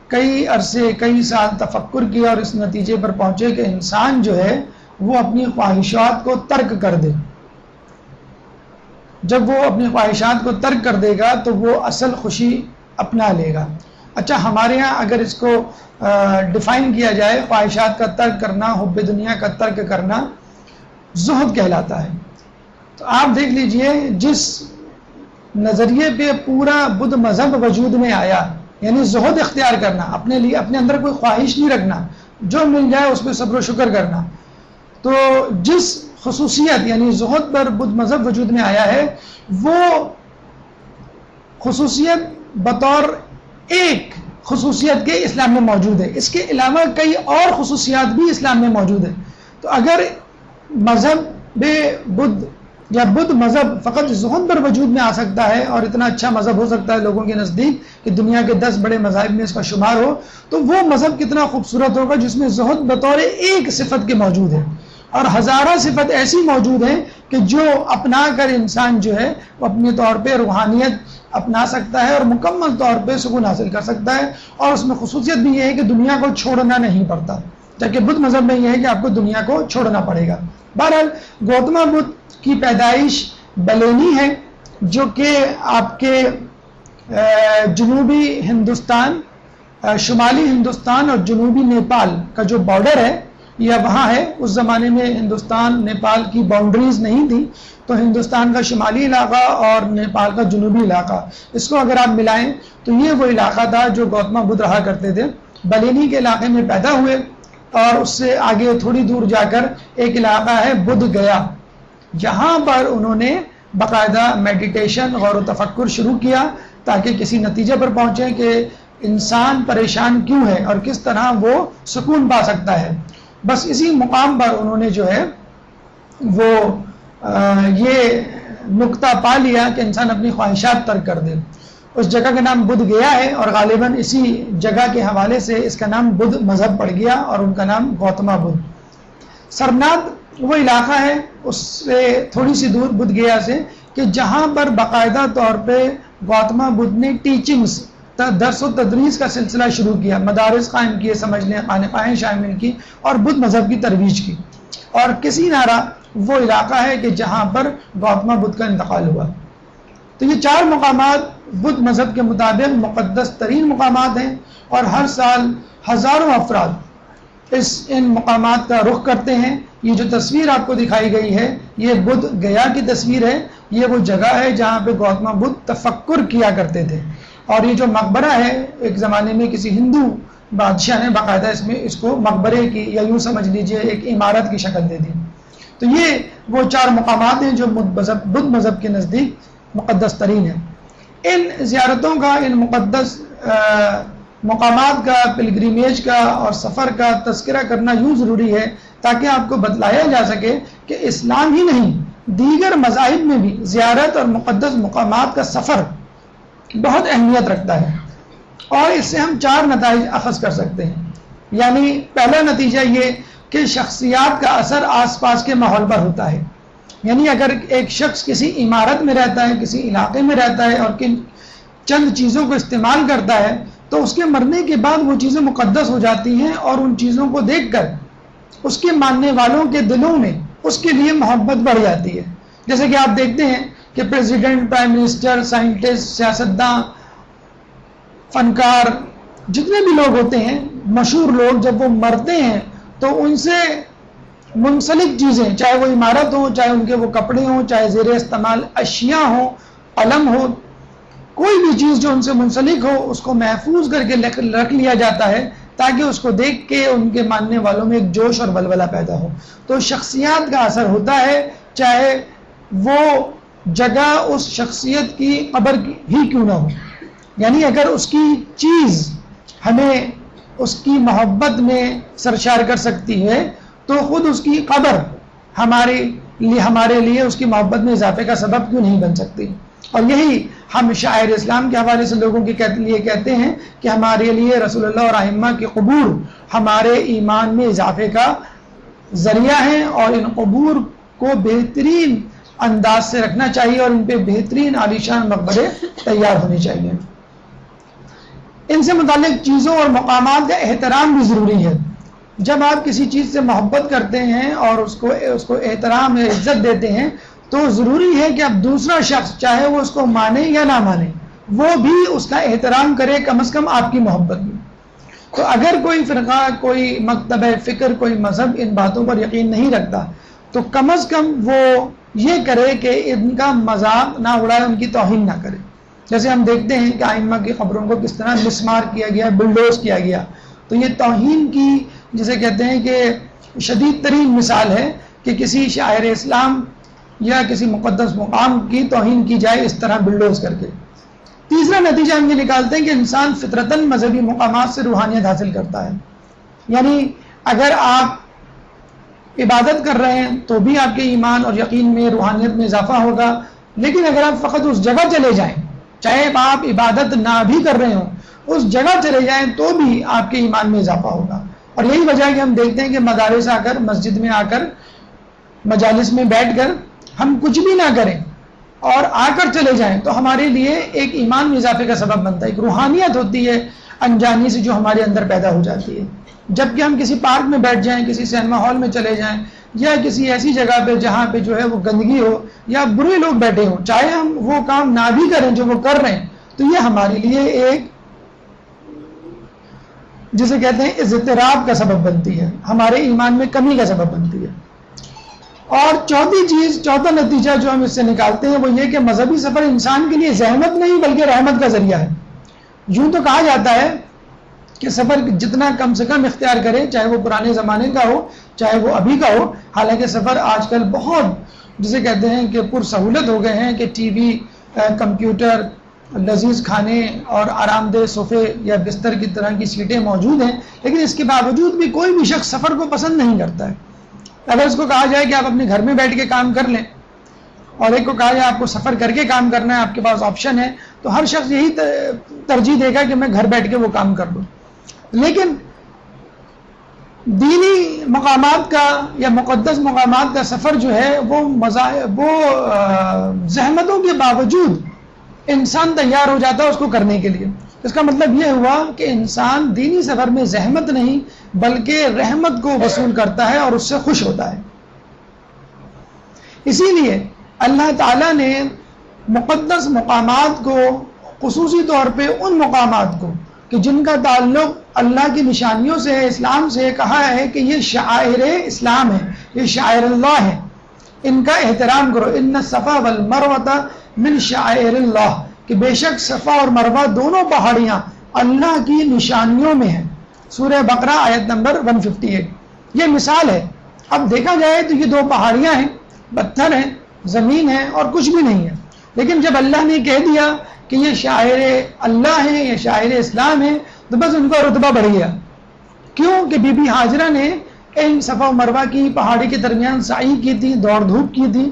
کئی عرصے کئی سال تفکر کیا اور اس نتیجے پر پہنچے کہ انسان جو ہے وہ اپنی خواہشات کو ترک کر دے. جب وہ اپنی خواہشات کو ترک کر دے گا تو وہ اصل خوشی اپنا لے گا. اچھا، ہمارے ہاں اگر اس کو ڈیفائن کیا جائے، خواہشات کا ترک کرنا، حب دنیا کا ترک کرنا زہد کہلاتا ہے. تو آپ دیکھ لیجئے جس نظریے پہ پورا بدھ مذہب وجود میں آیا، یعنی زہد اختیار کرنا، اپنے لیے اپنے اندر کوئی خواہش نہیں رکھنا، جو مل جائے اس پہ صبر و شکر کرنا. تو جس خصوصیت یعنی زہد پر بدھ مذہب وجود میں آیا ہے، وہ خصوصیت بطور ایک خصوصیت کے اسلام میں موجود ہے. اس کے علاوہ کئی اور خصوصیات بھی اسلام میں موجود ہیں. تو اگر مذہب بدھ یا بدھ مذہب فقط زہد پر وجود میں آ سکتا ہے اور اتنا اچھا مذہب ہو سکتا ہے لوگوں کے نزدیک کہ دنیا کے 10 بڑے مذاہب میں اس کا شمار ہو، تو وہ مذہب کتنا خوبصورت ہوگا جس میں زہد بطور ایک صفت کے موجود ہے، اور ہزارہ صفت ایسی موجود ہیں کہ جو اپنا کر انسان جو ہے وہ اپنے طور پہ روحانیت اپنا سکتا ہے اور مکمل طور پہ سکون حاصل کر سکتا ہے. اور اس میں خصوصیت بھی یہ ہے کہ دنیا کو چھوڑنا نہیں پڑتا، جبکہ بدھ مذہب میں یہ ہے کہ آپ کو دنیا کو چھوڑنا پڑے گا. بہرحال گوتما بدھ کی پیدائش بلینی ہے، جو کہ آپ کے جنوبی ہندوستان، شمالی ہندوستان اور جنوبی نیپال کا جو بارڈر ہے یہ وہاں ہے. اس زمانے میں ہندوستان نیپال کی باؤنڈریز نہیں تھی، تو ہندوستان کا شمالی علاقہ اور نیپال کا جنوبی علاقہ، اس کو اگر آپ ملائیں تو یہ وہ علاقہ تھا جو گوتما بدھ رہا کرتے تھے. بلینی کے علاقے میں پیدا ہوئے، اور اس سے آگے تھوڑی دور جا کر ایک علاقہ ہے بدھ گیا، جہاں پر انہوں نے باقاعدہ میڈیٹیشن، غور و تفکر شروع کیا تاکہ کسی نتیجے پر پہنچیں کہ انسان پریشان کیوں ہے اور کس طرح وہ سکون پا سکتا ہے. بس اسی مقام پر انہوں نے جو ہے وہ یہ نقطہ پا لیا کہ انسان اپنی خواہشات ترک کر دے. اس جگہ کا نام بدھ گیا ہے، اور غالباً اسی جگہ کے حوالے سے اس کا نام بدھ مذہب پڑ گیا اور ان کا نام گوتما بدھ. سرناتھ وہ علاقہ ہے اس سے تھوڑی سی دور بدھ گیا سے کہ جہاں پر باقاعدہ طور پہ گوتما بدھ نے ٹیچنگز، درس و تدریس کا سلسلہ شروع کیا، مدارس قائم کیے، سمجھ لیں خانقاہیں شامل کی اور بدھ مذہب کی ترویج کی. اور کسی نارا وہ علاقہ ہے کہ جہاں پر گوتما بدھ کا انتقال ہوا. تو یہ 4 مقامات بدھ مذہب کے مطابق مقدس ترین مقامات ہیں، اور ہر سال ہزاروں افراد ان مقامات کا رخ کرتے ہیں. یہ جو تصویر آپ کو دکھائی گئی ہے یہ بدھ گیا کی تصویر ہے. یہ وہ جگہ ہے جہاں پہ گوتما بدھ تفکر کیا کرتے تھے. اور یہ جو مقبرہ ہے ایک زمانے میں کسی ہندو بادشاہ نے باقاعدہ اس کو مقبرے کی یا یوں سمجھ لیجئے ایک عمارت کی شکل دے دی. تو یہ وہ 4 مقامات ہیں جو بدھ مذہب کے نزدیک مقدس ترین ہیں. ان زیارتوں کا، ان مقدس مقامات کا، پلگریمیج کا اور سفر کا تذکرہ کرنا یوں ضروری ہے تاکہ آپ کو بتلایا جا سکے کہ اسلام ہی نہیں دیگر مذاہب میں بھی زیارت اور مقدس مقامات کا سفر بہت اہمیت رکھتا ہے. اور اس سے ہم 4 نتائج اخذ کر سکتے ہیں. یعنی پہلا نتیجہ یہ کہ شخصیات کا اثر آس پاس کے ماحول پر ہوتا ہے. یعنی اگر ایک شخص کسی عمارت میں رہتا ہے، کسی علاقے میں رہتا ہے اور چند چیزوں کو استعمال کرتا ہے تو اس کے مرنے کے بعد وہ چیزیں مقدس ہو جاتی ہیں، اور ان چیزوں کو دیکھ کر اس کے ماننے والوں کے دلوں میں اس کے لیے محبت بڑھ جاتی ہے. جیسے کہ آپ دیکھتے ہیں کہ پریزیڈنٹ، پرائم منسٹر، سائنٹسٹ، سیاستداں، فنکار، جتنے بھی لوگ ہوتے ہیں، مشہور لوگ، جب وہ مرتے ہیں تو ان سے منسلک چیزیں، چاہے وہ عمارت ہو، چاہے ان کے وہ کپڑے ہوں، چاہے زیر استعمال اشیاء ہوں، علم ہو، کوئی بھی چیز جو ان سے منسلک ہو اس کو محفوظ کر کے رکھ لیا جاتا ہے تاکہ اس کو دیکھ کے ان کے ماننے والوں میں ایک جوش اور ولولہ پیدا ہو. تو شخصیات کا اثر ہوتا ہے، چاہے وہ جگہ اس شخصیت کی قبر ہی کیوں نہ ہو. یعنی اگر اس کی چیز ہمیں اس کی محبت میں سرشار کر سکتی ہے تو خود اس کی قبر ہمارے لیے اس کی محبت میں اضافے کا سبب کیوں نہیں بن سکتی. اور یہی ہم شاعر اسلام کے حوالے سے لوگوں کے لیے کہتے ہیں کہ ہمارے لیے رسول اللہ اور ائمہ کی قبور ہمارے ایمان میں اضافے کا ذریعہ ہیں، اور ان قبور کو بہترین انداز سے رکھنا چاہیے اور ان پہ بہترین عالیشان مقبرے تیار ہونے چاہیے. ان سے متعلق چیزوں اور مقامات کا احترام بھی ضروری ہے. جب آپ کسی چیز سے محبت کرتے ہیں اور اس کو احترام یا عزت دیتے ہیں تو ضروری ہے کہ اب دوسرا شخص چاہے وہ اس کو مانے یا نہ مانے وہ بھی اس کا احترام کرے، کم از کم آپ کی محبت میں. تو اگر کوئی فرقہ، کوئی مکتبہ فکر، کوئی مذہب ان باتوں پر یقین نہیں رکھتا تو کم از کم وہ یہ کرے کہ ان کا مذاق نہ اڑائے، ان کی توہین نہ کرے. جیسے ہم دیکھتے ہیں کہ ائمہ کی قبروں کو کس طرح مسمار کیا گیا، بلڈوز کیا گیا. تو یہ توہین کی، جسے کہتے ہیں کہ شدید ترین مثال ہے کہ کسی شاعر اسلام یا کسی مقدس مقام کی توہین کی جائے اس طرح بلڈوز کر کے. تیسرا نتیجہ ہم یہ نکالتے ہیں کہ انسان فطرتاً مذہبی مقامات سے روحانیت حاصل کرتا ہے. یعنی اگر آپ عبادت کر رہے ہیں تو بھی آپ کے ایمان اور یقین میں، روحانیت میں اضافہ ہوگا. لیکن اگر آپ فقط اس جگہ چلے جائیں، چاہے آپ عبادت نہ بھی کر رہے ہوں، اس جگہ چلے جائیں تو بھی آپ کے ایمان میں اضافہ ہوگا. اور یہی وجہ ہے کہ ہم دیکھتے ہیں کہ مدارس آ کر، مسجد میں آ کر، مجالس میں بیٹھ کر ہم کچھ بھی نہ کریں اور آ کر چلے جائیں تو ہمارے لیے ایک ایمان میں اضافے کا سبب بنتا ہے. ایک روحانیت ہوتی ہے انجانی سے جو ہمارے اندر پیدا ہو جاتی ہے. جبکہ ہم کسی پارک میں بیٹھ جائیں، کسی سینما ہال میں چلے جائیں، یا کسی ایسی جگہ پہ جہاں پہ جو ہے وہ گندگی ہو یا برے لوگ بیٹھے ہوں، چاہے ہم وہ کام نہ بھی کریں جو وہ کر رہے ہیں، تو یہ ہمارے لیے ایک، جسے کہتے ہیں، اضطراب کا سبب بنتی ہے، ہمارے ایمان میں کمی کا سبب بنتی ہے. اور چوتھا نتیجہ جو ہم اس سے نکالتے ہیں وہ یہ کہ مذہبی سفر انسان کے لیے زحمت نہیں بلکہ رحمت کا ذریعہ ہے. یوں تو کہا جاتا ہے کہ سفر جتنا کم سے کم اختیار کرے، چاہے وہ پرانے زمانے کا ہو چاہے وہ ابھی کا ہو. حالانکہ سفر آج کل بہت، جسے کہتے ہیں کہ پر سہولت ہو گئے ہیں کہ ٹی وی، کمپیوٹر، لذیذ کھانے اور آرام دہ صوفے یا بستر کی طرح کی سیٹیں موجود ہیں. لیکن اس کے باوجود بھی کوئی بھی شخص سفر کو پسند نہیں کرتا ہے. اگر اس کو کہا جائے کہ آپ اپنے گھر میں بیٹھ کے کام کر لیں، اور ایک کو کہا جائے آپ کو سفر کر کے کام کرنا ہے، آپ کے پاس آپشن ہے، تو ہر شخص یہی ترجیح دے گا کہ میں گھر بیٹھ کے وہ کام کر لوں. لیکن دینی مقامات کا یا مقدس مقامات کا سفر جو ہے وہ زحمتوں کے باوجود انسان تیار ہو جاتا ہے اس کو کرنے کے لیے. اس کا مطلب یہ ہوا کہ انسان دینی سفر میں زحمت نہیں بلکہ رحمت کو وصول کرتا ہے اور اس سے خوش ہوتا ہے. اسی لیے اللہ تعالیٰ نے مقدس مقامات کو، خصوصی طور پہ ان مقامات کو کہ جن کا تعلق اللہ کی نشانیوں سے ہے، اسلام سے، کہا ہے کہ یہ شعائر اسلام ہے، یہ شعائر اللہ ہے، ان کا احترام کرو. ان الصفا والمروہ من شعائر اللہ، کہ بے شک صفا اور مروہ دونوں پہاڑیاں اللہ کی نشانیوں میں ہیں. سورہ بقرہ آیت نمبر 158. یہ مثال ہے. اب دیکھا جائے تو یہ 2 پہاڑیاں ہیں، پتھر ہیں، زمین ہے اور کچھ بھی نہیں ہے. لیکن جب اللہ نے کہہ دیا کہ یہ شاعر اللہ ہے، یہ شاعر اسلام ہے، تو بس ان کا رتبہ بڑھ گیا. کیوں کہ بی بی ہاجرہ نے ان صفا و مروہ کی پہاڑی کے درمیان سعی کی تھی، دوڑ دھوپ کی تھی.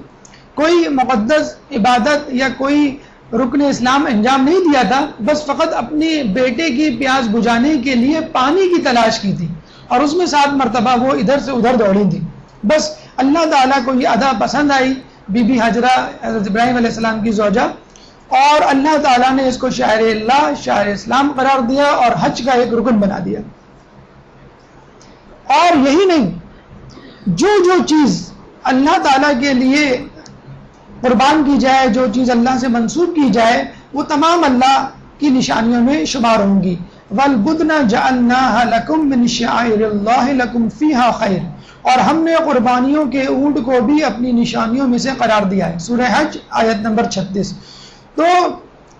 کوئی مقدس عبادت یا کوئی رکن اسلام انجام نہیں دیا تھا، بس فقط اپنے بیٹے کی پیاس بجھانے کے لیے پانی کی تلاش کی تھی، اور اس میں 7 مرتبہ وہ ادھر سے ادھر دوڑی تھی. بس اللہ تعالیٰ کو یہ ادا پسند آئی، بی بی حاجرہ حضرت ابراہیم علیہ السلام کی زوجہ، اور اللہ تعالیٰ نے اس کو شاعر اللہ، شاعر اسلام قرار دیا اور حج کا ایک رکن بنا دیا. اور یہی نہیں، جو چیز اللہ تعالیٰ کے لیے قربان کی جائے، جو چیز اللہ سے منسوب کی جائے، وہ تمام اللہ کی نشانیوں میں شمار ہوں گی. وَالْبُدْنَ جَعَلْنَاهَا لَكُمْ مِنْ شَعَائِرِ اللَّهِ لَكُمْ فِيهَا خَيْرٌ، اور ہم نے قربانیوں کے اونٹ کو بھی اپنی نشانیوں میں سے قرار دیا ہے. سورہ حج آیت نمبر 36. تو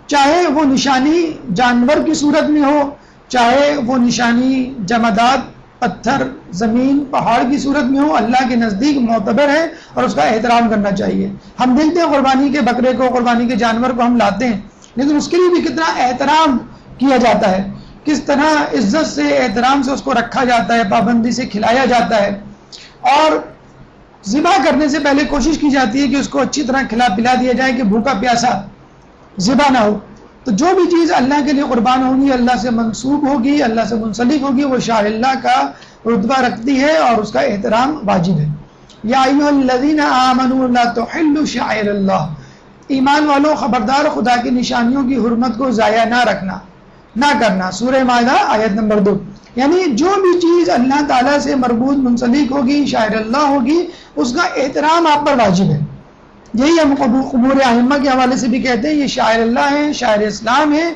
چاہے وہ نشانی جانور کی صورت میں ہو، چاہے وہ نشانی جمادات، پتھر، زمین، پہاڑ کی صورت میں ہو، اللہ کے نزدیک معتبر ہے اور اس کا احترام کرنا چاہیے. ہم دیکھتے ہیں قربانی کے بکرے کو، قربانی کے جانور کو ہم لاتے ہیں، لیکن اس کے لیے بھی کتنا احترام کیا جاتا ہے، کس طرح عزت سے، احترام سے اس کو رکھا جاتا ہے، پابندی سے کھلایا جاتا ہے، اور ذبح کرنے سے پہلے کوشش کی جاتی ہے کہ اس کو اچھی طرح کھلا پلا دیا جائے کہ بھوکا پیاسا ذبح نہ ہو. تو جو بھی چیز اللہ کے لیے قربان ہوگی، اللہ سے منسوب ہوگی، اللہ سے منسلک ہوگی، وہ شاعر اللہ کا رتبہ رکھتی ہے اور اس کا احترام واجب ہے. یا ایھا الذین آمنوا لا تحلوا شعائر اللہ، ایمان والو خبردار خدا کی نشانیوں کی حرمت کو ضائع نہ کرنا. سورہ مائدہ آیت نمبر 2. یعنی جو بھی چیز اللہ تعالیٰ سے مربوط منسلک ہوگی، شاعر اللہ ہوگی، اس کا احترام آپ پر واجب ہے. یہی ہم قبور ائمہ کے حوالے سے بھی کہتے ہیں، یہ شاعر اللہ ہیں، شاعر اسلام ہیں،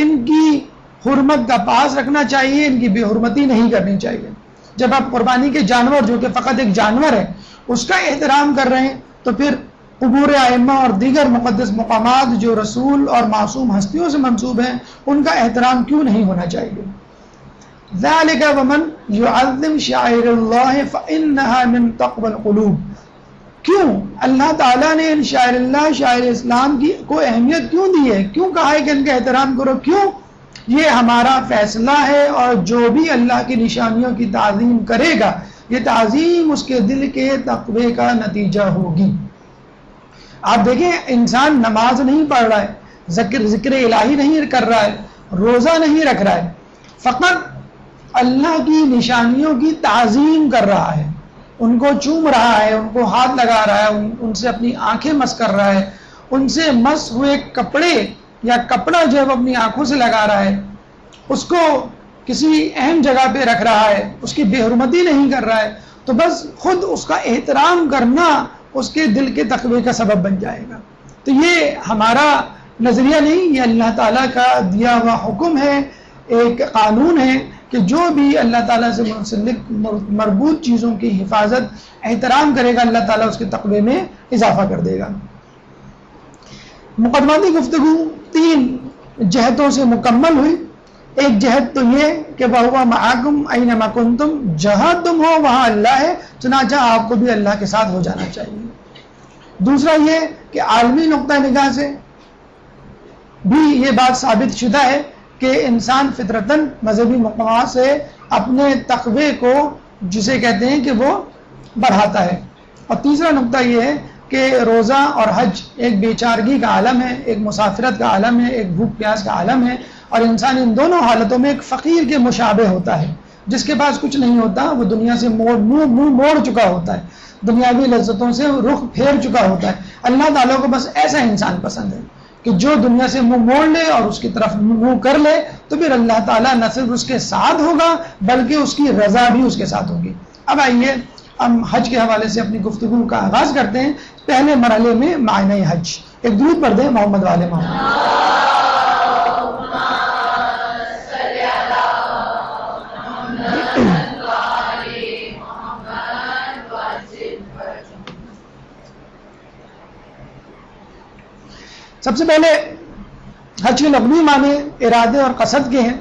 ان کی حرمت کا پاس رکھنا چاہیے، ان کی بے حرمتی نہیں کرنی چاہیے. جب آپ قربانی کے جانور، جو کہ فقط ایک جانور ہے، اس کا احترام کر رہے ہیں، تو پھر قبور ائمہ اور دیگر مقدس مقامات جو رسول اور معصوم ہستیوں سے منسوب ہیں، ان کا احترام کیوں نہیں ہونا چاہیے. ذالک ومن یعظم شعائر اللہ فإنها من تقوی القلوب. کیوں اللہ تعالیٰ نے ان شاعر اللہ، شاعر اسلام کی کو اہمیت کیوں دی ہے، کیوں کہا ہے کہ ان کا احترام کرو؟ کیوں؟ یہ ہمارا فیصلہ ہے، اور جو بھی اللہ کی نشانیوں کی تعظیم کرے گا، یہ تعظیم اس کے دل کے تقوی کا نتیجہ ہوگی. آپ دیکھیں، انسان نماز نہیں پڑھ رہا ہے، ذکر الہی نہیں کر رہا ہے، روزہ نہیں رکھ رہا ہے، فقط اللہ کی نشانیوں کی تعظیم کر رہا ہے، ان کو چوم رہا ہے، ان کو ہاتھ لگا رہا ہے، ان سے اپنی آنکھیں مس کر رہا ہے، ان سے مس ہوئے کپڑے یا کپڑا جو ہے وہ اپنی آنکھوں سے لگا رہا ہے، اس کو کسی اہم جگہ پہ رکھ رہا ہے، اس کی بے حرمتی نہیں کر رہا ہے، تو بس خود اس کا احترام کرنا اس کے دل کے تقوی کا سبب بن جائے گا. تو یہ ہمارا نظریہ نہیں، یہ اللہ تعالیٰ کا دیا ہوا حکم ہے، ایک قانون ہے کہ جو بھی اللہ تعالیٰ سے منسلک مربوط چیزوں کی حفاظت، احترام کرے گا، اللہ تعالیٰ اس کے تقوی میں اضافہ کر دے گا. مقدماتی گفتگو 3 جہتوں سے مکمل ہوئی. ایک جہت تو یہ کہ وَهُوَ مَعَكُمْ أَيْنَمَا كُنْتُمْ، جہاں تم ہو وہاں اللہ ہے، چنانچہ آپ کو بھی اللہ کے ساتھ ہو جانا چاہیے. دوسرا یہ کہ عالمی نقطہ نگاہ سے بھی یہ بات ثابت شدہ ہے کہ انسان فطرتاً مذہبی مقامات سے اپنے تقوی کو، جسے کہتے ہیں کہ وہ بڑھاتا ہے. اور تیسرا نقطہ یہ ہے کہ روزہ اور حج ایک بیچارگی کا عالم ہے، ایک مسافرت کا عالم ہے، ایک بھوک پیاس کا عالم ہے، اور انسان ان دونوں حالتوں میں ایک فقیر کے مشابہ ہوتا ہے. جس کے پاس کچھ نہیں ہوتا، وہ دنیا سے منہ موڑ چکا ہوتا ہے، دنیاوی لذتوں سے رخ پھیر چکا ہوتا ہے. اللہ تعالیٰ کو بس ایسا انسان پسند ہے کہ جو دنیا سے منہ موڑ لے اور اس کی طرف منہ کر لے، تو پھر اللہ تعالیٰ نہ صرف اس کے ساتھ ہوگا بلکہ اس کی رضا بھی اس کے ساتھ ہوگی. اب آئیے ہم حج کے حوالے سے اپنی گفتگو کا آغاز کرتے ہیں. پہلے مرحلے میں معنی حج. ایک درود پڑھ دیں محمد والے محمد. سب سے پہلے حج کے لغوی معنی ارادے اور قصد کے ہیں.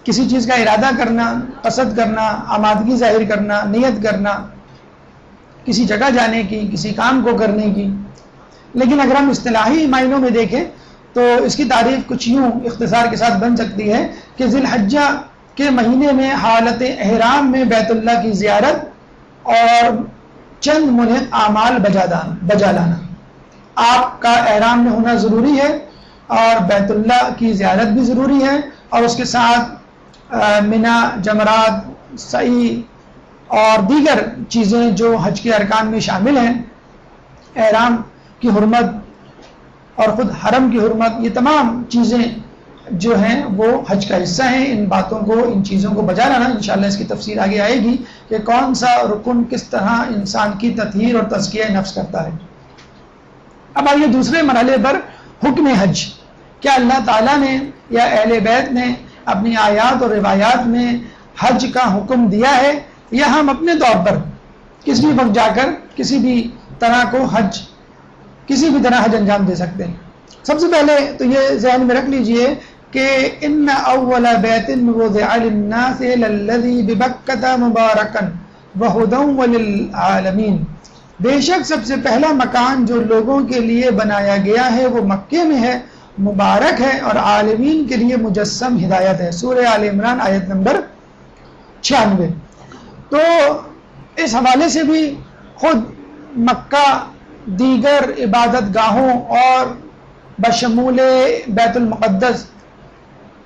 کسی چیز کا ارادہ کرنا، قصد کرنا، آمادگی ظاہر کرنا، نیت کرنا، کسی جگہ جانے کی، کسی کام کو کرنے کی. لیکن اگر ہم اصطلاحی معنوں میں دیکھیں تو اس کی تعریف کچھ یوں اختصار کے ساتھ بن سکتی ہے کہ ذی الحجہ کے مہینے میں حالت احرام میں بیت اللہ کی زیارت اور چند منحق اعمال بجا لانا. آپ کا احرام میں ہونا ضروری ہے اور بیت اللہ کی زیارت بھی ضروری ہے، اور اس کے ساتھ منا، جمرات، سعی اور دیگر چیزیں جو حج کے ارکان میں شامل ہیں، احرام کی حرمت اور خود حرم کی حرمت، یہ تمام چیزیں جو ہیں وہ حج کا حصہ ہیں۔ ان باتوں کو، ان چیزوں کو بجا لانا، انشاءاللہ اس کی تفصیل آگے آئے گی کہ کون سا رکن کس طرح انسان کی تطہیر اور تزکیہ نفس کرتا ہے۔ اب آئیے دوسرے مرحلے پر، حکم حج۔ کیا اللہ تعالیٰ نے یا اہل بیت نے اپنی آیات اور روایات میں حج کا حکم دیا ہے، یا ہم اپنے طور پر کسی بھی وقت جا کر کسی بھی طرح کو حج، کسی بھی طرح حج انجام دے سکتے ہیں؟ سب سے پہلے تو یہ ذہن میں رکھ لیجئے کہ ان اول بیت وضع للناس للذی ببکۃ مبارکا وہدی وللعالمین، بے شک سب سے پہلا مکان جو لوگوں کے لیے بنایا گیا ہے وہ مکے میں ہے، مبارک ہے اور عالمین کے لیے مجسم ہدایت ہے۔ سورہ آل عمران آیت نمبر 96۔ تو اس حوالے سے بھی خود مکہ دیگر عبادت گاہوں اور بشمول بیت المقدس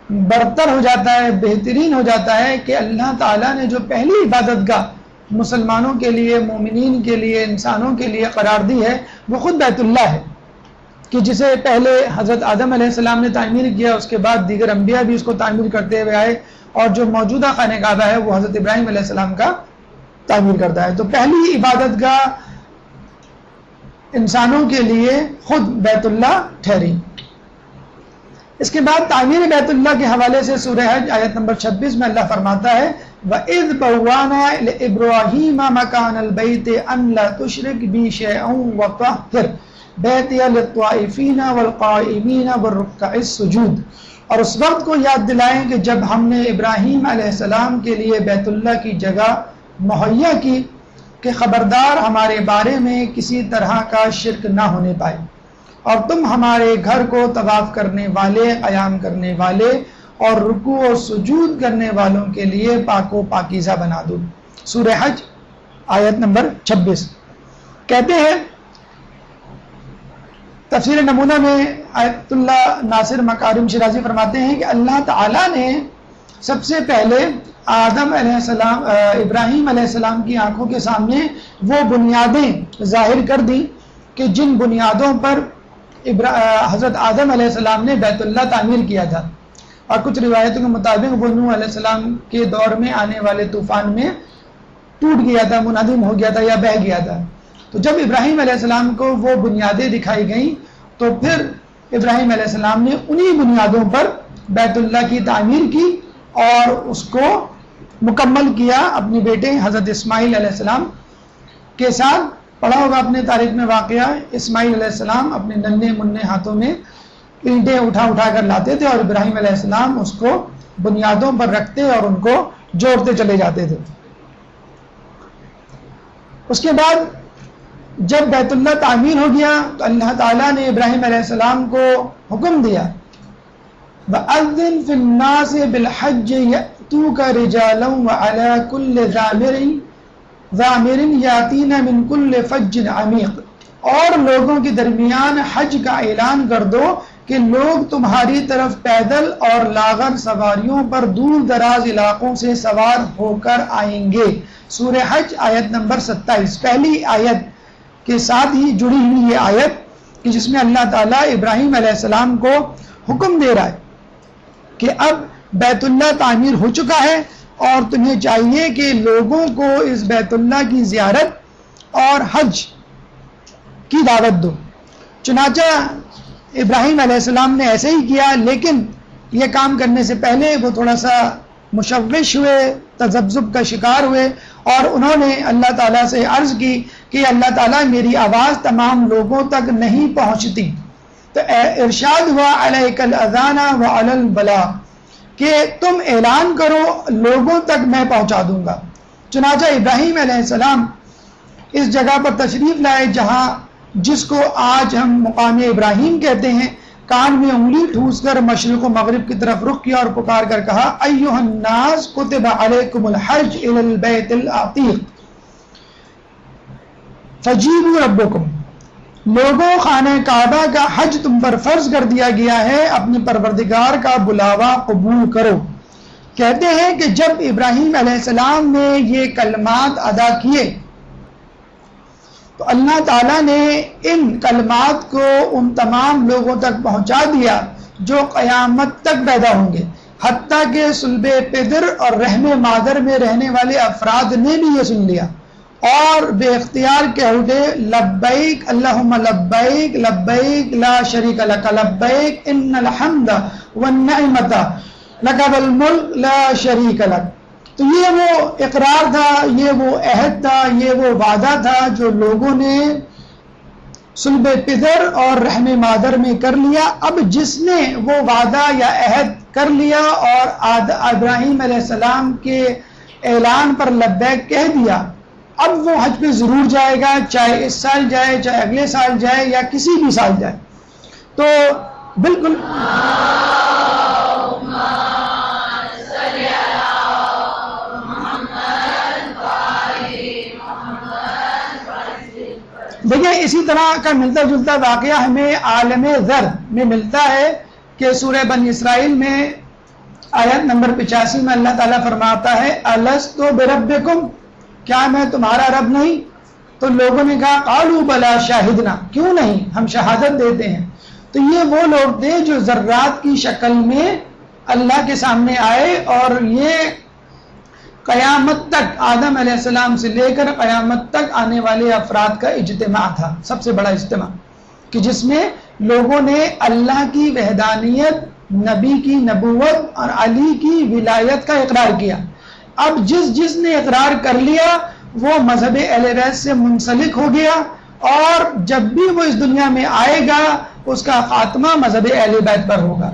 برتر ہو جاتا ہے، بہترین ہو جاتا ہے کہ اللہ تعالیٰ نے جو پہلی عبادت گاہ مسلمانوں کے لیے، مومنین کے لیے، انسانوں کے لیے قرار دی ہے وہ خود بیت اللہ ہے، کہ جسے پہلے حضرت آدم علیہ السلام نے تعمیر کیا، اس کے بعد دیگر انبیاء بھی اس کو تعمیر کرتے ہوئے آئے، اور جو موجودہ خانہ کعبہ ہے وہ حضرت ابراہیم علیہ السلام کا تعمیر کرتا ہے۔ تو پہلی عبادت گاہ انسانوں کے لیے خود بیت اللہ ٹھہری۔ اس کے بعد تعمیر بیت اللہ کے حوالے سے سورہ حج آیت نمبر 26 میں اللہ فرماتا ہے وَإِذْ بَوَّأْنَا لِإِبْرَاهِيمَ مَكَانَ الْبَيْتِ أَنْ لَا تُشْرِكْ بِي شَيْئًا وَطَهِّرْ بَيْتِيَ لِلطَّائِفِينَ وَالْقَائِمِينَ وَالرُّكَّعِ السُّجُودِ، اور اس وقت کو یاد دلائیں کہ جب ہم نے ابراہیم علیہ السلام کے لیے بیت اللہ کی جگہ مہیا کی کہ خبردار ہمارے بارے میں کسی طرح کا شرک نہ ہونے پائے، اور تم ہمارے گھر کو طواف کرنے والے، قیام کرنے والے اور رکوع و سجود کرنے والوں کے لیے پاک و پاکیزہ بنا دو۔ سورہ حج آیت نمبر 26۔ کہتے ہیں تفسیر نمونہ میں آیت اللہ ناصر مکارم شیرازی فرماتے ہیں کہ اللہ تعالیٰ نے سب سے پہلے آدم علیہ السلام، ابراہیم علیہ السلام کی آنکھوں کے سامنے وہ بنیادیں ظاہر کر دی کہ جن بنیادوں پر حضرت آدم علیہ السلام نے بیت اللہ تعمیر کیا تھا، اور کچھ روایتوں کے مطابق وہ نوح علیہ السلام کے دور میں آنے والے طوفان میں ٹوٹ گیا تھا، منہدم ہو گیا تھا یا بہہ گیا تھا۔ تو جب ابراہیم علیہ السلام کو وہ بنیادیں دکھائی گئیں تو پھر ابراہیم علیہ السلام نے انہی بنیادوں پر بیت اللہ کی تعمیر کی اور اس کو مکمل کیا اپنے بیٹے حضرت اسماعیل علیہ السلام کے ساتھ۔ پڑھا ہوگا اپنے تاریخ میں واقعہ، اسماعیل علیہ السلام اپنے ننھے منھے ہاتھوں میں اینٹیں اٹھا کر لاتے تھے اور ابراہیم علیہ السلام اس کو بنیادوں پر رکھتے اور ان کو جوڑتے چلے جاتے تھے۔ اس کے بعد جب بیت اللہ تعمیر ہو گیا تو اللہ تعالیٰ نے ابراہیم علیہ السلام کو حکم دیا وَأَذِّن فِي النَّاسِ بِالْحَجِّ يَأْتُوكَ رِجَالًا وَعَلَى كُلِّ ضَامِرٍ يَأْتِينَ مِنْ كُلِّ فَجٍّ عَمِيقٍ، اور لوگوں کے درمیان حج کا اعلان کر دو کہ لوگ تمہاری طرف پیدل اور لاغر سواریوں پر دور دراز علاقوں سے سوار ہو کر آئیں گے۔ سورہ حج آیت نمبر 27، پہلی آیت کے ساتھ ہی جڑی ہوئی یہ آیت کہ جس میں اللہ تعالیٰ ابراہیم علیہ السلام کو حکم دے رہا ہے کہ اب بیت اللہ تعمیر ہو چکا ہے اور تمہیں چاہیے کہ لوگوں کو اس بیت اللہ کی زیارت اور حج کی دعوت دو۔ چنانچہ ابراہیم علیہ السلام نے ایسے ہی کیا، لیکن یہ کام کرنے سے پہلے وہ تھوڑا سا مشوش ہوئے، تذبذب کا شکار ہوئے، اور انہوں نے اللہ تعالیٰ سے عرض کی کہ اللہ تعالیٰ میری آواز تمام لوگوں تک نہیں پہنچتی، تو ارشاد ہوا علیک الاذان وعلی البلاغ کہ تم اعلان کرو، لوگوں تک میں پہنچا دوں گا۔ چنانچہ ابراہیم علیہ السلام اس جگہ پر تشریف لائے جہاں جس کو آج ہم مقام ابراہیم کہتے ہیں، کان میں انگلی ٹھوس کر مشرق و مغرب کی طرف رخ کیا اور پکار کر کہا ایھا الناس کتب علیکم الحج الی البیت العتیق فجیبوا ربکم، لوگوں خانہ کعبہ کا حج تم پر فرض کر دیا گیا ہے، اپنے پروردگار کا بلاوا قبول کرو۔ کہتے ہیں کہ جب ابراہیم علیہ السلام نے یہ کلمات ادا کیے تو اللہ تعالیٰ نے ان کلمات کو ان تمام لوگوں تک پہنچا دیا جو قیامت تک پیدا ہوں گے، حتیٰ کہ صلب پدر اور رحم مادر میں رہنے والے افراد نے بھی یہ سن لیا اور بے اختیار کہہ اٹھے لبیک اللہم لبیک لبیک لا شریک لک لبیک ان الحمد والنعمت لک والملک لا شریک لک۔ تو یہ وہ اقرار تھا، یہ وہ عہد تھا، یہ وہ وعدہ تھا جو لوگوں نے صلب پدر اور رحم مادر میں کر لیا۔ اب جس نے وہ وعدہ یا عہد کر لیا اور ابراہیم علیہ السلام کے اعلان پر لبیک کہہ دیا، اب وہ حج پہ ضرور جائے گا، چاہے اس سال جائے، چاہے اگلے سال جائے یا کسی بھی سال جائے۔ تو بالکل دیکھیں اسی طرح کا ملتا جلتا واقعہ ہمیں عالم ذر میں ملتا ہے کہ سورہ بنی اسرائیل میں آیت نمبر 85 میں اللہ تعالیٰ فرماتا ہے الست بربکم، کیا میں تمہارا رب نہیں؟ تو لوگوں نے کہا قالوا بلا شاہدنا، کیوں نہیں، ہم شہادت دیتے ہیں۔ تو یہ وہ لوگ تھے جو ذرات کی شکل میں اللہ کے سامنے آئے، اور یہ قیامت تک آدم علیہ السلام سے لے کر قیامت تک آنے والے افراد کا اجتماع تھا، سب سے بڑا اجتماع، کہ جس میں لوگوں نے اللہ کی وحدانیت، نبی کی نبوت اور علی کی ولایت کا اقرار کیا۔ اب جس نے اقرار کر لیا وہ مذہب اہل بیت سے منسلک ہو گیا، اور جب بھی وہ اس دنیا میں آئے گا اس کا خاتمہ مذہب اہل بیت پر ہوگا۔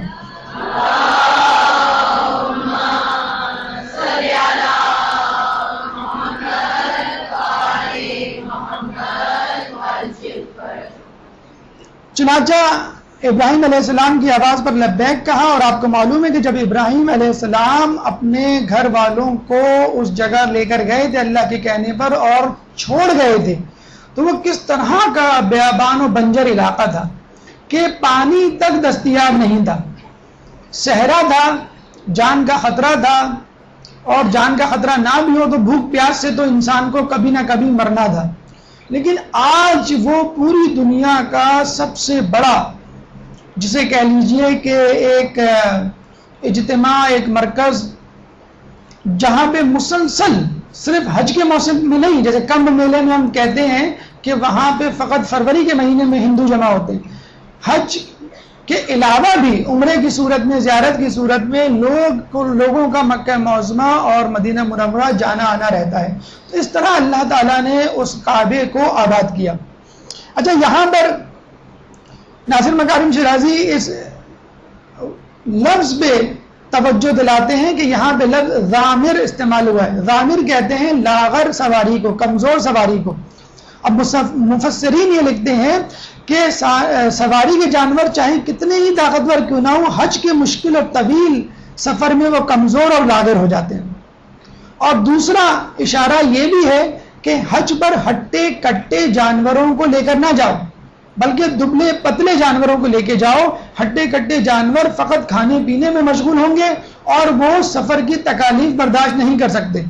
چنانچہ ابراہیم علیہ السلام کی آواز پر لبیک کہا، اور آپ کو معلوم ہے کہ جب ابراہیم علیہ السلام اپنے گھر والوں کو اس جگہ لے کر گئے تھے اللہ کے کہنے پر اور چھوڑ گئے تھے، تو وہ کس طرح کا بیابان و بنجر علاقہ تھا کہ پانی تک دستیاب نہیں تھا، صحرا تھا، جان کا خطرہ تھا، اور جان کا خطرہ نہ بھی ہو تو بھوک پیاس سے تو انسان کو کبھی نہ کبھی مرنا تھا۔ لیکن آج وہ پوری دنیا کا سب سے بڑا، جسے کہہ لیجئے کہ ایک اجتماع، ایک مرکز، جہاں پہ مسلسل صرف حج کے موسم میں نہیں، جیسے کمبھ میلے میں ہم کہتے ہیں کہ وہاں پہ فقط فروری کے مہینے میں ہندو جمع ہوتے ہیں، حج کے علاوہ بھی عمرے کی صورت میں، زیارت کی صورت میں لوگوں کا مکہ معظمہ اور مدینہ منورہ جانا آنا رہتا ہے۔ تو اس طرح اللہ تعالیٰ نے اس کعبے کو آباد کیا۔ اچھا، یہاں پر ناصر مکارم شیرازی اس لفظ پہ توجہ دلاتے ہیں کہ یہاں پہ لفظ ضامر استعمال ہوا ہے۔ ضامر کہتے ہیں لاغر سواری کو، کمزور سواری کو۔ اب مفسرین یہ لکھتے ہیں کہ سواری کے جانور چاہے کتنے ہی طاقتور کیوں نہ ہو، حج کے مشکل اور طویل سفر میں وہ کمزور اور لاغر ہو جاتے ہیں۔ اور دوسرا اشارہ یہ بھی ہے کہ حج پر ہٹے کٹے جانوروں کو لے کر نہ جاؤ، بلکہ دبلے پتلے جانوروں کو لے کے جاؤ۔ ہٹے کٹے جانور فقط کھانے پینے میں مشغول ہوں گے اور وہ سفر کی تکالیف برداشت نہیں کر سکتے۔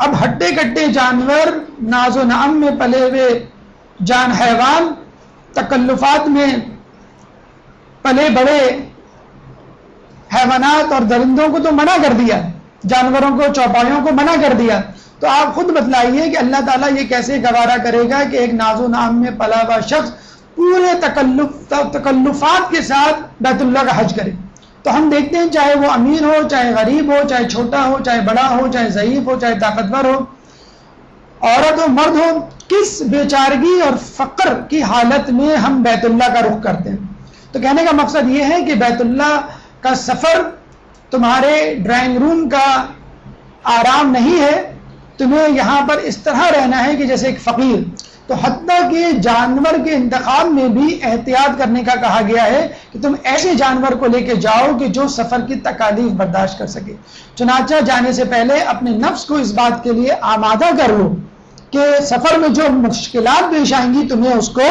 اب ہٹے کٹے جانور، ناز و نعم میں پلے ہوئے جان حیوان، تکلفات میں پلے بڑے حیوانات اور درندوں کو تو منع کر دیا، جانوروں کو، چوپایوں کو منع کر دیا۔ تو آپ خود بتلائیے کہ اللہ تعالیٰ یہ کیسے گوارا کرے گا کہ ایک ناز و نعم میں پلا ہوا شخص پورے تکلفات کے ساتھ بیت اللہ کا حج کرے۔ تو ہم دیکھتے ہیں چاہے وہ امیر ہو، چاہے غریب ہو، چاہے چھوٹا ہو، چاہے بڑا ہو، چاہے ضعیف ہو، چاہے طاقتور ہو، عورت ہو، مرد ہو، کس بیچارگی اور فقر کی حالت میں ہم بیت اللہ کا رخ کرتے ہیں۔ تو کہنے کا مقصد یہ ہے کہ بیت اللہ کا سفر تمہارے ڈرائنگ روم کا آرام نہیں ہے، تمہیں یہاں پر اس طرح رہنا ہے کہ جیسے ایک فقیر۔ تو حتیٰ کہ جانور کے انتخاب میں بھی احتیاط کرنے کا کہا گیا ہے کہ تم ایسے جانور کو لے کے جاؤ کہ جو سفر کی تکالیف برداشت کر سکے۔ چنانچہ جانے سے پہلے اپنے نفس کو اس بات کے لیے آمادہ کر لو کہ سفر میں جو مشکلات پیش آئیں گی تمہیں اس کو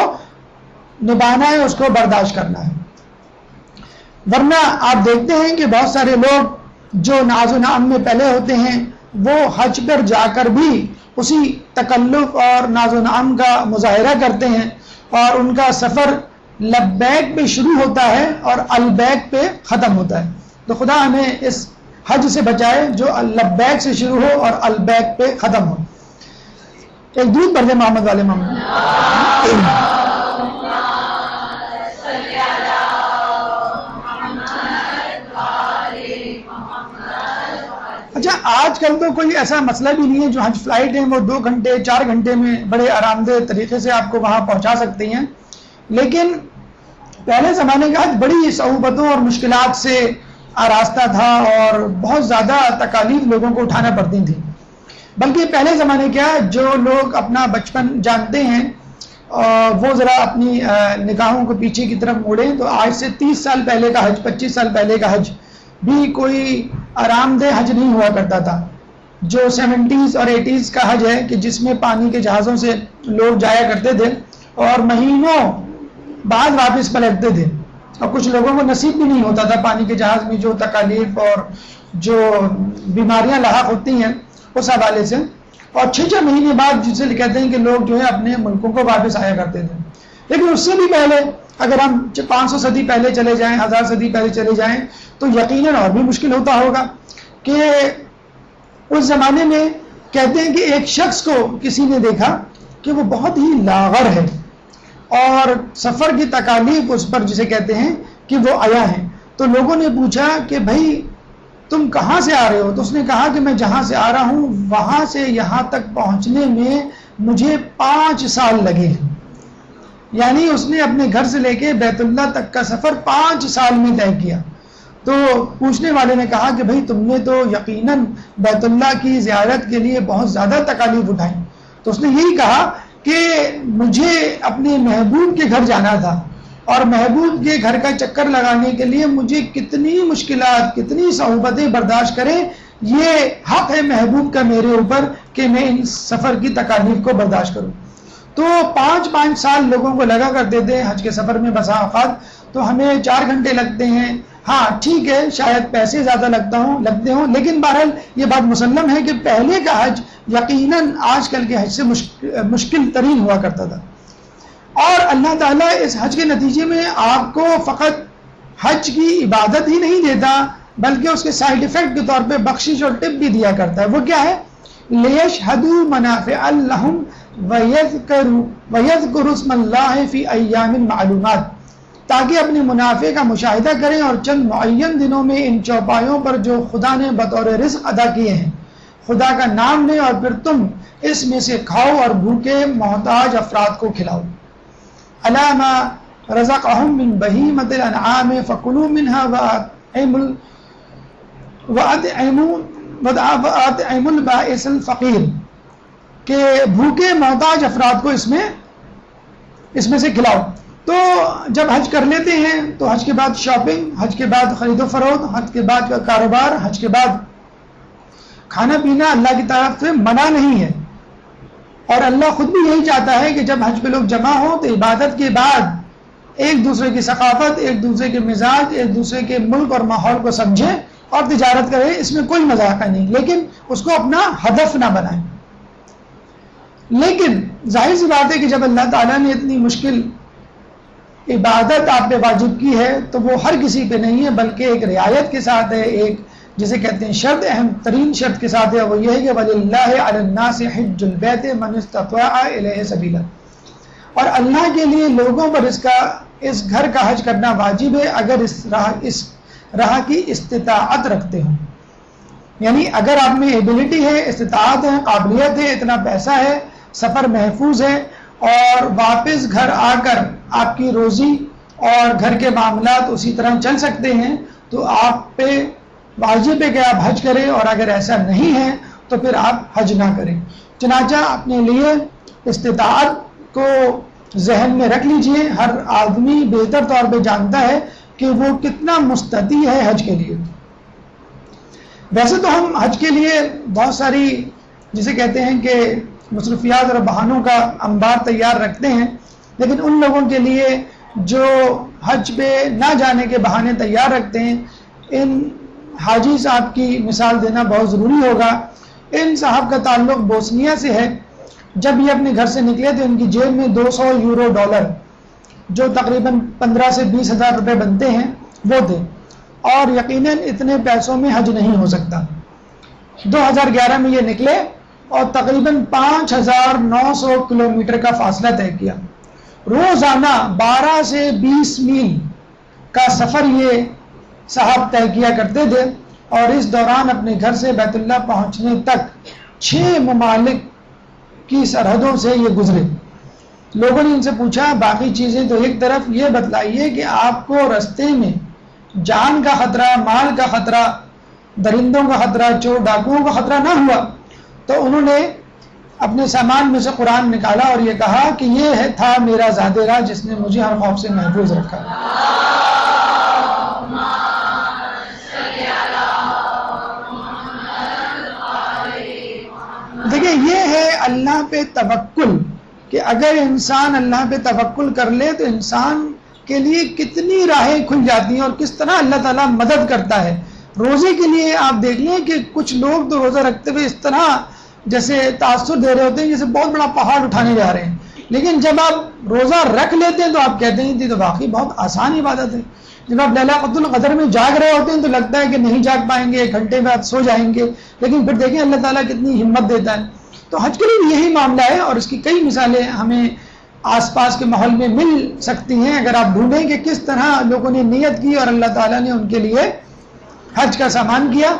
نبھانا ہے، اس کو برداشت کرنا ہے. ورنہ آپ دیکھتے ہیں کہ بہت سارے لوگ جو ناز و نعم میں پہلے ہوتے ہیں وہ حج پر جا کر بھی اسی تکلف اور ناز و نعم کا مظاہرہ کرتے ہیں، اور ان کا سفر لبیک پہ شروع ہوتا ہے اور البیک پہ ختم ہوتا ہے. تو خدا ہمیں اس حج سے بچائے جو لبیک سے شروع ہو اور البیک پہ ختم ہو. ایک درود پڑھ دیں محمد والے محمد. اچھا، آج کل تو کوئی ایسا مسئلہ بھی نہیں ہے، جو حج فلائٹ ہیں وہ 2 گھنٹے 4 گھنٹے میں بڑے آرام دہ طریقے سے آپ کو وہاں پہنچا سکتی ہیں. لیکن پہلے زمانے کا حج بڑی صعوبتوں اور مشکلات سے آراستہ تھا، اور بہت زیادہ تکالیف لوگوں کو اٹھانا پڑتی تھی. بلکہ پہلے زمانے کیا، جو لوگ اپنا بچپن جانتے ہیں وہ ذرا اپنی نگاہوں کو پیچھے کی طرف موڑیں تو آج سے 30 سال پہلے کا حج، 25 سال پہلے کا حج بھی کوئی آرام دہ حج نہیں ہوا کرتا تھا. جو 70s اور 80s کا حج ہے کہ جس میں پانی کے جہازوں سے لوگ جایا کرتے تھے اور مہینوں بعد واپس پلٹتے تھے، اور کچھ لوگوں کو نصیب بھی نہیں ہوتا تھا پانی کے جہاز میں جو تکالیف اور جو بیماریاں لاحق ہوتی ہیں اس حوالے سے. اور 6 مہینے بعد جسے کہتے ہیں کہ لوگ جو ہے اپنے ملکوں کو واپس آیا کرتے تھے. لیکن اس سے بھی پہلے اگر ہم 500 صدی پہلے چلے جائیں، 1000 صدی پہلے چلے جائیں تو یقیناً اور بھی مشکل ہوتا ہوگا. کہ اس زمانے میں کہتے ہیں کہ ایک شخص کو کسی نے دیکھا کہ وہ بہت ہی لاغر ہے اور سفر کی تکالیف اس پر جسے کہتے ہیں کہ وہ آیا ہے. تو لوگوں نے پوچھا کہ بھائی تم کہاں سے آ رہے ہو؟ تو اس نے کہا کہ میں جہاں سے آ رہا ہوں وہاں سے یہاں تک پہنچنے میں مجھے 5 سال لگے ہیں. یعنی اس نے اپنے گھر سے لے کے بیت اللہ تک کا سفر 5 سال میں طے کیا. تو پوچھنے والے نے کہا کہ بھائی تم نے تو یقیناً بیت اللہ کی زیارت کے لیے بہت زیادہ تکالیف اٹھائیں. تو اس نے یہی کہا کہ مجھے اپنے محبوب کے گھر جانا تھا، اور محبوب کے گھر کا چکر لگانے کے لیے مجھے کتنی مشکلات، کتنی صعوبتیں برداشت کریں، یہ حق ہے محبوب کا میرے اوپر کہ میں ان سفر کی تکالیف کو برداشت کروں. تو 5 سال لوگوں کو لگا کرتے تھے حج کے سفر میں. بسا اوقات تو ہمیں 4 گھنٹے لگتے ہیں. ہاں ٹھیک ہے، شاید پیسے زیادہ لگتے ہوں، لیکن بہرحال یہ بات مسلم ہے کہ پہلے کا حج یقیناً آج کل کے حج سے مشکل ترین ہوا کرتا تھا. اور اللہ تعالیٰ اس حج کے نتیجے میں آپ کو فقط حج کی عبادت ہی نہیں دیتا بلکہ اس کے سائیڈ ایفیکٹ کے طور پہ بخشش اور ٹپ بھی دیا کرتا ہے. وہ کیا ہے؟ لِيَشْهَدُوا مَنَافِعَ لَهُمْ وَيَذْكُرُوا اسْمَ اللَّهِ فِي أَيَّامٍ مَعْلُومَاتٍ، تاکہ اپنے منافع کا مشاہدہ کریں اور چند معین دنوں میں ان چوپایوں پر جو خدا نے بطور رزق ادا کیے ہیں خدا کا نام لیں، اور پھر تم اس میں سے کھاؤ اور بھوکے محتاج افراد کو کھلاؤ. عَلَىٰ مَا رَزَقَهُم مِّن بَهِيمَةِ الْأَنْعَامِ فَكُلُوا مِنْهَا وَأَطْعِمُوا الْبَائِسَ الْفَقِيرَ، کہ بھوکے محتاج افراد کو اس میں سے کھلاؤ. تو جب حج کر لیتے ہیں تو حج کے بعد شاپنگ، حج کے بعد خرید و فروخت، حج کے بعد کاروبار، حج کے بعد کھانا پینا اللہ کی طرف سے منع نہیں ہے. اور اللہ خود بھی یہی چاہتا ہے کہ جب حج پہ لوگ جمع ہوں تو عبادت کے بعد ایک دوسرے کی ثقافت، ایک دوسرے کے مزاج، ایک دوسرے کے ملک اور ماحول کو سمجھیں اور تجارت کریں. اس میں کوئی مذاق نہیں، لیکن اس کو اپنا ہدف نہ بنائیں. لیکن ظاہر سی بات ہے کہ جب اللہ تعالیٰ نے اتنی مشکل عبادت آپ پہ واجب کی ہے تو وہ ہر کسی پہ نہیں ہے بلکہ ایک رعایت کے ساتھ ہے، ایک جسے کہتے ہیں شرط، اہم ترین شرط کے ساتھ ہے. وہ یہ ہے کہ وَلِلَّهِ عَلَى النَّاسِ حِجُّ الْبَيْتِ مَنِ اسْتَطَاعَ إِلَيْهِ سَبِيلًا، اور اللہ کے لیے لوگوں پر اس گھر کا حج کرنا واجب ہے اگر اس راہ کی استطاعت رکھتے ہوں. یعنی اگر آپ میں ایبلٹی ہے، استطاعت ہے، قابلیت ہے، اتنا پیسہ ہے، سفر محفوظ ہے، اور واپس گھر آ کر آپ کی روزی اور گھر کے معاملات اسی طرح چل سکتے ہیں تو آپ پہ واجب ہے کہ آپ حج کریں. اور اگر ایسا نہیں ہے تو پھر آپ حج نہ کریں. چنانچہ اپنے لیے استطاعت کو ذہن میں رکھ لیجئے. ہر آدمی بہتر طور پہ جانتا ہے کہ وہ کتنا مستطیع ہے حج کے لیے. ویسے تو ہم حج کے لیے بہت ساری جسے کہتے ہیں کہ مصروفیات اور بہانوں کا انبار تیار رکھتے ہیں، لیکن ان لوگوں کے لیے جو حج پہ نہ جانے کے بہانے تیار رکھتے ہیں، ان حاجی صاحب کی مثال دینا بہت ضروری ہوگا۔ ان صاحب کا تعلق بوسنیا سے ہے۔ جب یہ اپنے گھر سے نکلے تو ان کی جیب میں 200 یورو ڈالر، جو تقریباً 15 سے 20 ہزار روپے بنتے ہیں، وہ تھے، اور یقیناً اتنے پیسوں میں حج نہیں ہو سکتا۔ 2011 میں یہ نکلے اور تقریباً 5900 کلومیٹر کا فاصلہ طے کیا۔ روزانہ 12 سے 20 میل کا سفر یہ صاحب طے کیا کرتے تھے، اور اس دوران اپنے گھر سے بیت اللہ پہنچنے تک 6 ممالک کی سرحدوں سے یہ گزرے۔ لوگوں نے ان سے پوچھا باقی چیزیں تو ایک طرف، یہ بتلائیے کہ آپ کو رستے میں جان کا خطرہ، مال کا خطرہ، درندوں کا خطرہ، چور ڈاکوؤں کا خطرہ نہ ہوا؟ تو انہوں نے اپنے سامان میں سے قرآن نکالا اور یہ کہا کہ یہ تھا میرا ذات راہ جس نے مجھے ہر خوف سے محفوظ رکھا۔ دیکھیں، یہ ہے اللہ پہ توکل، کہ اگر انسان اللہ پہ توکل کر لے تو انسان کے لیے کتنی راہیں کھل جاتی ہیں، اور کس طرح اللہ تعالیٰ مدد کرتا ہے۔ روزے کے لیے آپ دیکھ لیں کہ کچھ لوگ تو روزہ رکھتے ہوئے اس طرح جیسے تاثر دے رہے ہوتے ہیں جیسے بہت بڑا پہاڑ اٹھانے جا رہے ہیں، لیکن جب آپ روزہ رکھ لیتے ہیں تو آپ کہتے ہیں تو واقعی بہت آسان عبادت ہے۔ جب آپ لیلۃ القدر میں جاگ رہے ہوتے ہیں تو لگتا ہے کہ نہیں جاگ پائیں گے، 1 گھنٹے بعد سو جائیں گے، لیکن پھر دیکھیں اللہ تعالیٰ کتنی ہمت دیتا ہے۔ تو حج کے لیے یہی معاملہ ہے، اور اس کی کئی مثالیں ہمیں آس پاس کے ماحول میں مل سکتی ہیں اگر آپ ڈھونڈیں کہ کس طرح لوگوں نے نیت کی اور اللہ تعالیٰ نے ان کے لیے حج کا سامان کیا۔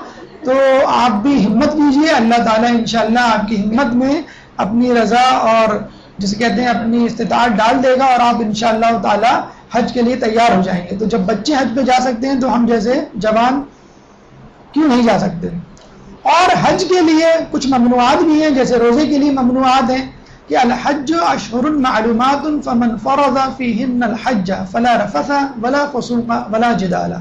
تو آپ بھی ہمت کیجئے، اللہ تعالیٰ انشاءاللہ آپ کی ہمت میں اپنی رضا اور جسے کہتے ہیں اپنی استطاعت ڈال دے گا، اور آپ انشاءاللہ تعالیٰ حج کے لیے تیار ہو جائیں گے۔ تو جب بچے حج پہ جا سکتے ہیں تو ہم جیسے جوان کیوں نہیں جا سکتے؟ اور حج کے لیے کچھ ممنوعات بھی ہیں، جیسے روزے کے لیے ممنوعات ہیں کہ الحج اشہر معلومات فمن فرض فیہن الحج فلا رفث ولا فسوق ولا جدال۔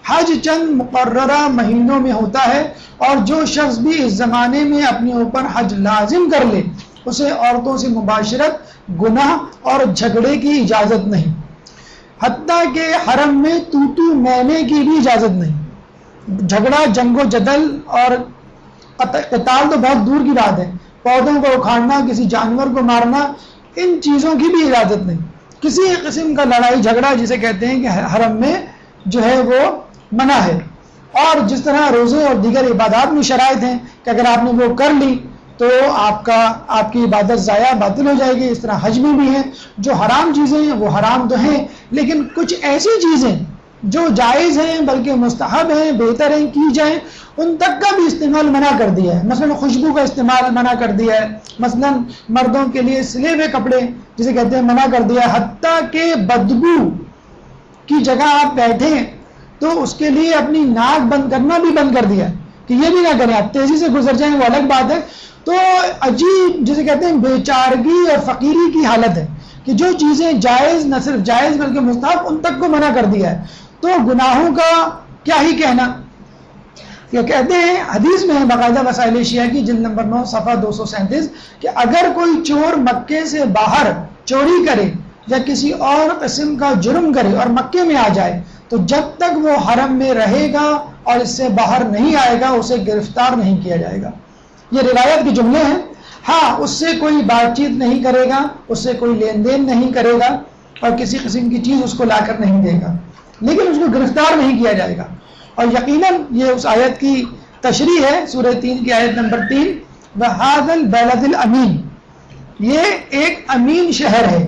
حج چند مقررہ مہینوں میں ہوتا ہے، اور جو شخص بھی اس زمانے میں اپنے اوپر حج لازم کر لے اسے عورتوں سے مباشرت، گناہ اور جھگڑے کی اجازت نہیں، حتیٰ کہ حرم میں توتو مینے کی بھی اجازت نہیں۔ جھگڑا، جنگ و جدل اور قتال تو بہت دور کی بات ہے، پودوں کو اکھاڑنا، کسی جانور کو مارنا، ان چیزوں کی بھی اجازت نہیں۔ کسی قسم کا لڑائی جھگڑا جسے کہتے ہیں کہ حرم میں جو ہے وہ منع ہے۔ اور جس طرح روزے اور دیگر عبادات میں شرائط ہیں کہ اگر آپ نے وہ کر لی تو آپ کی عبادت ضائع باطل ہو جائے گی، اس طرح حج میں بھی ہیں۔ جو حرام چیزیں ہیں وہ حرام تو ہیں، لیکن کچھ ایسی چیزیں جو جائز ہیں بلکہ مستحب ہیں، بہتر ہیں کی جائیں، ان تک کا بھی استعمال منع کر دیا ہے۔ مثلا خوشبو کا استعمال منع کر دیا ہے، مثلا مردوں کے لیے سلے ہوئے کپڑے جسے کہتے ہیں منع کر دیا ہے، حتیٰ کہ بدبو کی جگہ آپ بیٹھیں تو اس کے لیے اپنی ناک بند کرنا بھی بند کر دیا کہ یہ بھی نہ کریں، آپ تیزی سے گزر جائیں وہ الگ بات ہے۔ تو عجیب جسے کہتے ہیں بیچارگی اور فقیری کی حالت ہے کہ جو چیزیں جائز، نہ صرف جائز بلکہ مستحب، ان تک کو منع کر دیا ہے۔ تو گناہوں کا کیا ہی کہنا، کہ کہتے ہیں حدیث میں ہے باقاعدہ وسائل شیعہ کی جلد نمبر 9 صفحہ 237 کہ اگر کوئی چور مکے سے باہر چوری کرے یا کسی اور قسم کا جرم کرے اور مکے میں آ جائے تو جب تک وہ حرم میں رہے گا اور اس سے باہر نہیں آئے گا اسے گرفتار نہیں کیا جائے گا۔ یہ روایت کے جملے ہیں۔ ہاں، اس سے کوئی بات چیت نہیں کرے گا، اس سے کوئی لین دین نہیں کرے گا اور کسی قسم کی چیز اس کو لا کر نہیں دے گا، لیکن اس کو گرفتار نہیں کیا جائے گا۔ اور یقیناً یہ اس آیت کی تشریح ہے، سورہ 3 کی آیت نمبر 3، وَهَذَا الْبَلَدِ الْأَمِينَ، یہ ایک امین شہر ہے،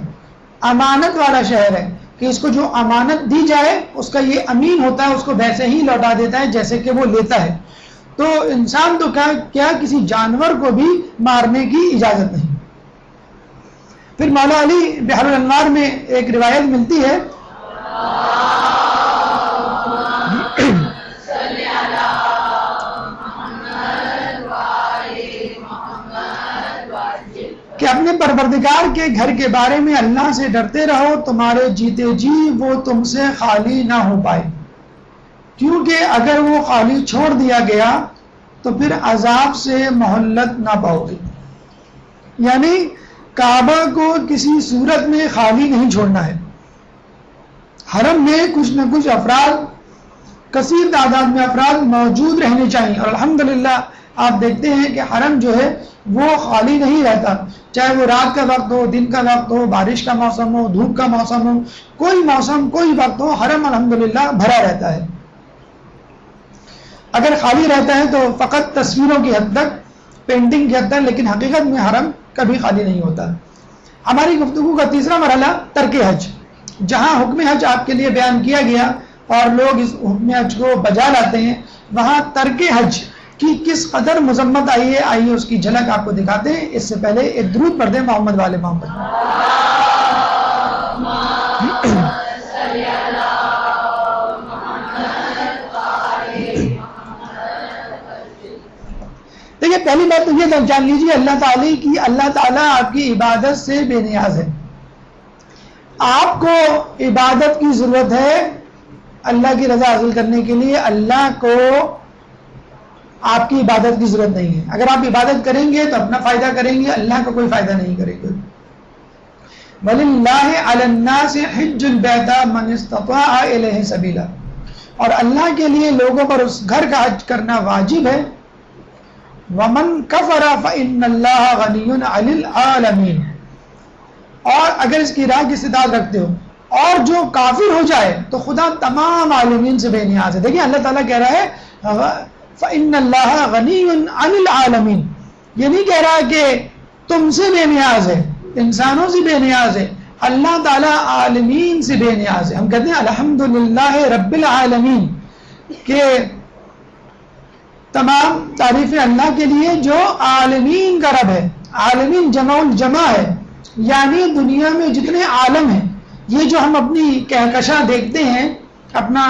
امانت والا شہر ہے کہ اس کو جو امانت دی جائے اس کا یہ امین ہوتا ہے، اس کو ویسے ہی لوٹا دیتا ہے جیسے کہ وہ لیتا ہے۔ تو انسان تو کیا کسی جانور کو بھی مارنے کی اجازت نہیں۔ پھر مولا علی بحر الانوار میں ایک روایت ملتی ہے کہ اپنے پروردگار کے گھر کے بارے میں اللہ سے ڈرتے رہو، تمہارے جیتے جی وہ تم سے خالی نہ ہو پائے، کیونکہ اگر وہ خالی چھوڑ دیا گیا تو پھر عذاب سے مہلت نہ پاؤ گے۔ یعنی کعبہ کو کسی صورت میں خالی نہیں چھوڑنا ہے، حرم میں کچھ نہ کچھ افراد، کثیر تعداد میں افراد موجود رہنے چاہیے، اور الحمدللہ آپ دیکھتے ہیں کہ حرم جو ہے وہ خالی نہیں رہتا، چاہے وہ رات کا وقت ہو، دن کا وقت ہو، بارش کا موسم ہو، دھوپ کا موسم ہو، کوئی موسم کوئی وقت ہو، حرم الحمدللہ بھرا رہتا ہے۔ اگر خالی رہتا ہے تو فقط تصویروں کی حد تک، پینٹنگ کی حد تک، لیکن حقیقت میں حرم کبھی خالی نہیں ہوتا۔ ہماری گفتگو کا تیسرا مرحلہ ترک حج، جہاں حکم حج آپ کے لیے بیان کیا گیا اور لوگ اس حکم حج کو بجا لاتے ہیں، وہاں ترک حج کی کس قدر مذمت آئی ہے، آئیے اس کی جھلک آپ کو دکھاتے ہیں۔ اس سے پہلے ایک درود پڑھ دیں محمد والے محمد۔ دیکھیے پہلی بات تو یہ جان لیجیے، اللہ تعالیٰ آپ کی عبادت سے بے نیاز ہے۔ آپ کو عبادت کی ضرورت ہے اللہ کی رضا حاصل کرنے کے لیے، اللہ کو آپ کی عبادت کی ضرورت نہیں ہے۔ اگر آپ عبادت کریں گے تو اپنا فائدہ کریں گے، اللہ کا کوئی فائدہ نہیں کریں گے۔ وَلِلَّهِ عَلَى النَّاسِ حِجُّ الْبَيْتِ مَنِ اسْتَطَاعَ إِلَيْهِ سَبِيلًا، اور اللہ کے لیے لوگوں پر اس گھر کا حج کرنا واجب ہے۔ وَمَنْ كَفَرَ فَإِنَّ اللَّهَ غَنِيٌّ عَنِ الْعَالَمِينَ، اور اگر اس کی راہ کی استطاعت رکھتے ہو اور جو کافر ہو جائے تو خدا تمام عالمین سے بے نیاز ہے۔ دیکھیں اللہ تعالیٰ کہہ رہا ہے فَإِنَّ اللَّهَ غَنِيٌّ عَنِ الْعَالَمِينَ، یہ نہیں کہہ رہا کہ تم سے بے نیاز ہے، انسانوں سے بے نیاز ہے، اللہ تعالیٰ عالمین سے بے نیاز ہے۔ ہم کہتے ہیں الحمدللہ رب العالمین، کہ تمام تعریفیں اللہ کے لیے جو عالمین کا رب ہے۔ عالمین جمع الجمع ہے، یعنی دنیا میں جتنے عالم ہیں، یہ جو ہم اپنی کہکشاں دیکھتے ہیں، اپنا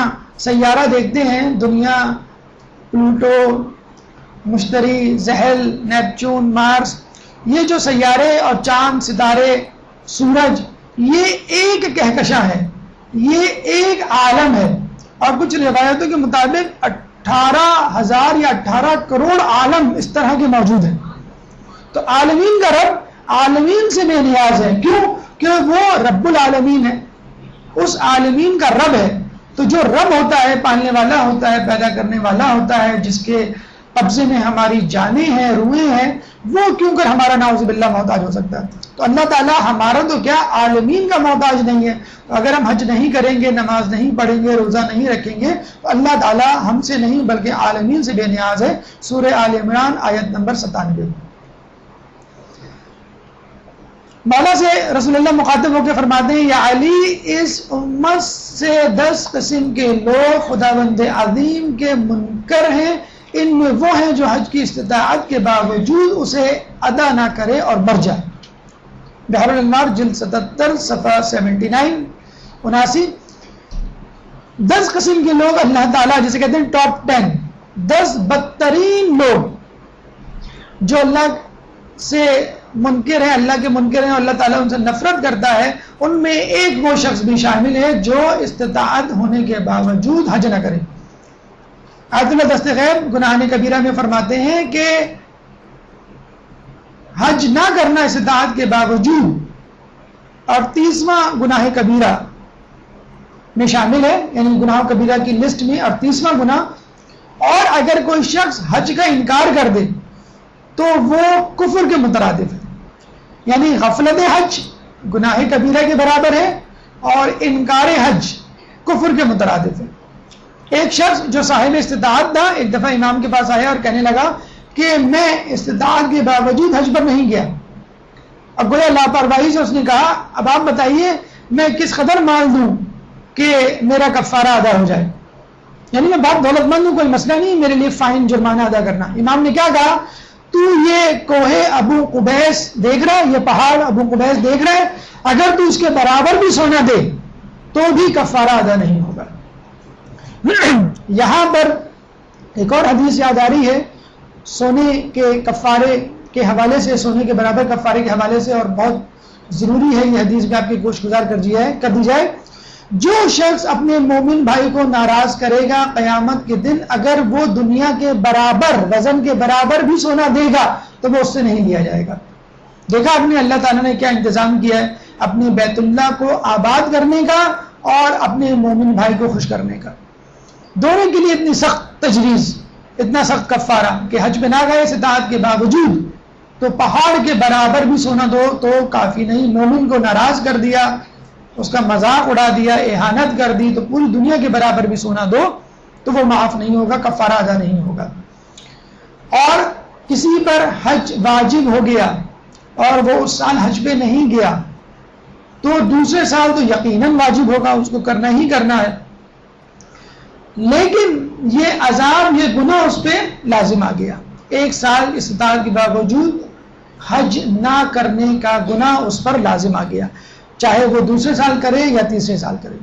سیارہ دیکھتے ہیں، دنیا، پلوٹو، مشتری، زحل، نیپچون، مارس، یہ جو سیارے اور چاند، ستارے، سورج، یہ ایک کہکشاں ہے، یہ ایک عالم ہے۔ اور کچھ روایتوں کے مطابق 18,000 یا 18 کروڑ عالم اس طرح کے موجود ہیں۔ تو عالمین کا رب عالمین سے بے نیاز ہے، کیوں؟ کہ وہ رب العالمین ہے، اس عالمین کا رب ہے۔ تو جو رب ہوتا ہے، پالنے والا ہوتا ہے، پیدا کرنے والا ہوتا ہے، جس کے قبضے میں ہماری جانیں ہیں، روحیں ہیں، وہ کیوں کر ہمارا نعوذ باللہ محتاج ہو سکتا ہے؟ تو اللہ تعالیٰ ہمارا تو کیا عالمین کا محتاج نہیں ہے۔ تو اگر ہم حج نہیں کریں گے، نماز نہیں پڑھیں گے، روزہ نہیں رکھیں گے، تو اللہ تعالیٰ ہم سے نہیں بلکہ عالمین سے بے نیاز ہے۔ سورہ آل عمران آیت نمبر 97۔ مولا سے رسول اللہ مخاطب ہو کے فرماتے ہیں، یا علی، اس امت سے 10 قسم کے لوگ خداوند عظیم کے منکر ہیں، ان میں وہ ہیں جو حج کی استطاعت کے باوجود اسے ادا نہ کرے اور مر جائے۔ بحر الانوار جلد 77 صفحہ 79 10 قسم کے لوگ اللہ تعالیٰ جسے کہتے ہیں ٹاپ 10، 10 بدترین لوگ جو اللہ سے منکر ہیں، اللہ کے منکر ہیں، اور اللہ تعالیٰ ان سے نفرت کرتا ہے، ان میں ایک وہ شخص بھی شامل ہے جو استطاعت ہونے کے باوجود حج نہ کرے۔ آیت اللہ دستغیب گناہ کبیرہ میں فرماتے ہیں کہ حج نہ کرنا استطاعت کے باوجود، اور 30واں گناہ کبیرہ میں شامل ہے، یعنی گناہ کبیرہ کی لسٹ میں، اور 30واں گناہ۔ اور اگر کوئی شخص حج کا انکار کر دے تو وہ کفر کے مترادف ہے، یعنی غفلت حج گناہ کبیرہ کے برابر ہے اور انکار حج کفر کے مترادف ہے۔ ایک شخص جو صاحب استطاعت تھا ایک دفعہ امام کے پاس آیا اور کہنے لگا کہ میں استطاعت کے باوجود حج پر نہیں گیا۔ اب گویا لاپرواہی سے اس نے کہا، اب آپ بتائیے میں کس قدر مال دوں کہ میرا کفارہ ادا ہو جائے، یعنی میں بہت دولت مند ہوں، کوئی مسئلہ نہیں میرے لیے فائن جرمانہ ادا کرنا۔ امام نے کیا کہا، تو یہ کوہ ابو قبیس دیکھ رہا ہے، یہ پہاڑ ابو قبیس دیکھ رہا ہے، اگر تو اس کے برابر بھی سونا دے تو بھی کفارہ ادا نہیں ہوگا۔ یہاں پر ایک اور حدیث یاد آ رہی ہے سونے کے کفارے کے حوالے سے، سونے کے برابر کفارے کے حوالے سے، اور بہت ضروری ہے یہ حدیث بھی آپ کی گوش گزار کر دی جائے۔ جو شخص اپنے مومن بھائی کو ناراض کرے گا قیامت کے دن، اگر وہ دنیا کے برابر، وزن کے برابر بھی سونا دے گا تو وہ اس سے نہیں لیا جائے گا۔ دیکھا آپ نے اللہ تعالیٰ نے کیا انتظام کیا ہے اپنے بیت اللہ کو آباد کرنے کا اور اپنے مومن بھائی کو خوش کرنے کا. دونوں کے لیے اتنی سخت تجویز، اتنا سخت کفارہ کہ حج پہ نہ گئے استطاعت کے باوجود تو پہاڑ کے برابر بھی سونا دو تو کافی نہیں. مومن کو ناراض کر دیا، اس کا مذاق اڑا دیا، اہانت کر دی تو پوری دنیا کے برابر بھی سونا دو تو وہ معاف نہیں ہوگا، کفارہ ادا نہیں ہوگا. اور کسی پر حج واجب ہو گیا اور وہ اس سال حج پہ نہیں گیا تو دوسرے سال تو یقیناً واجب ہوگا، اس کو کرنا ہی کرنا ہے. لیکن یہ عذاب، یہ گناہ اس پہ لازم آ گیا. ایک سال استطاعت کے باوجود حج نہ کرنے کا گناہ اس پر لازم آ گیا، چاہے وہ دوسرے سال کرے یا تیسرے سال کرے.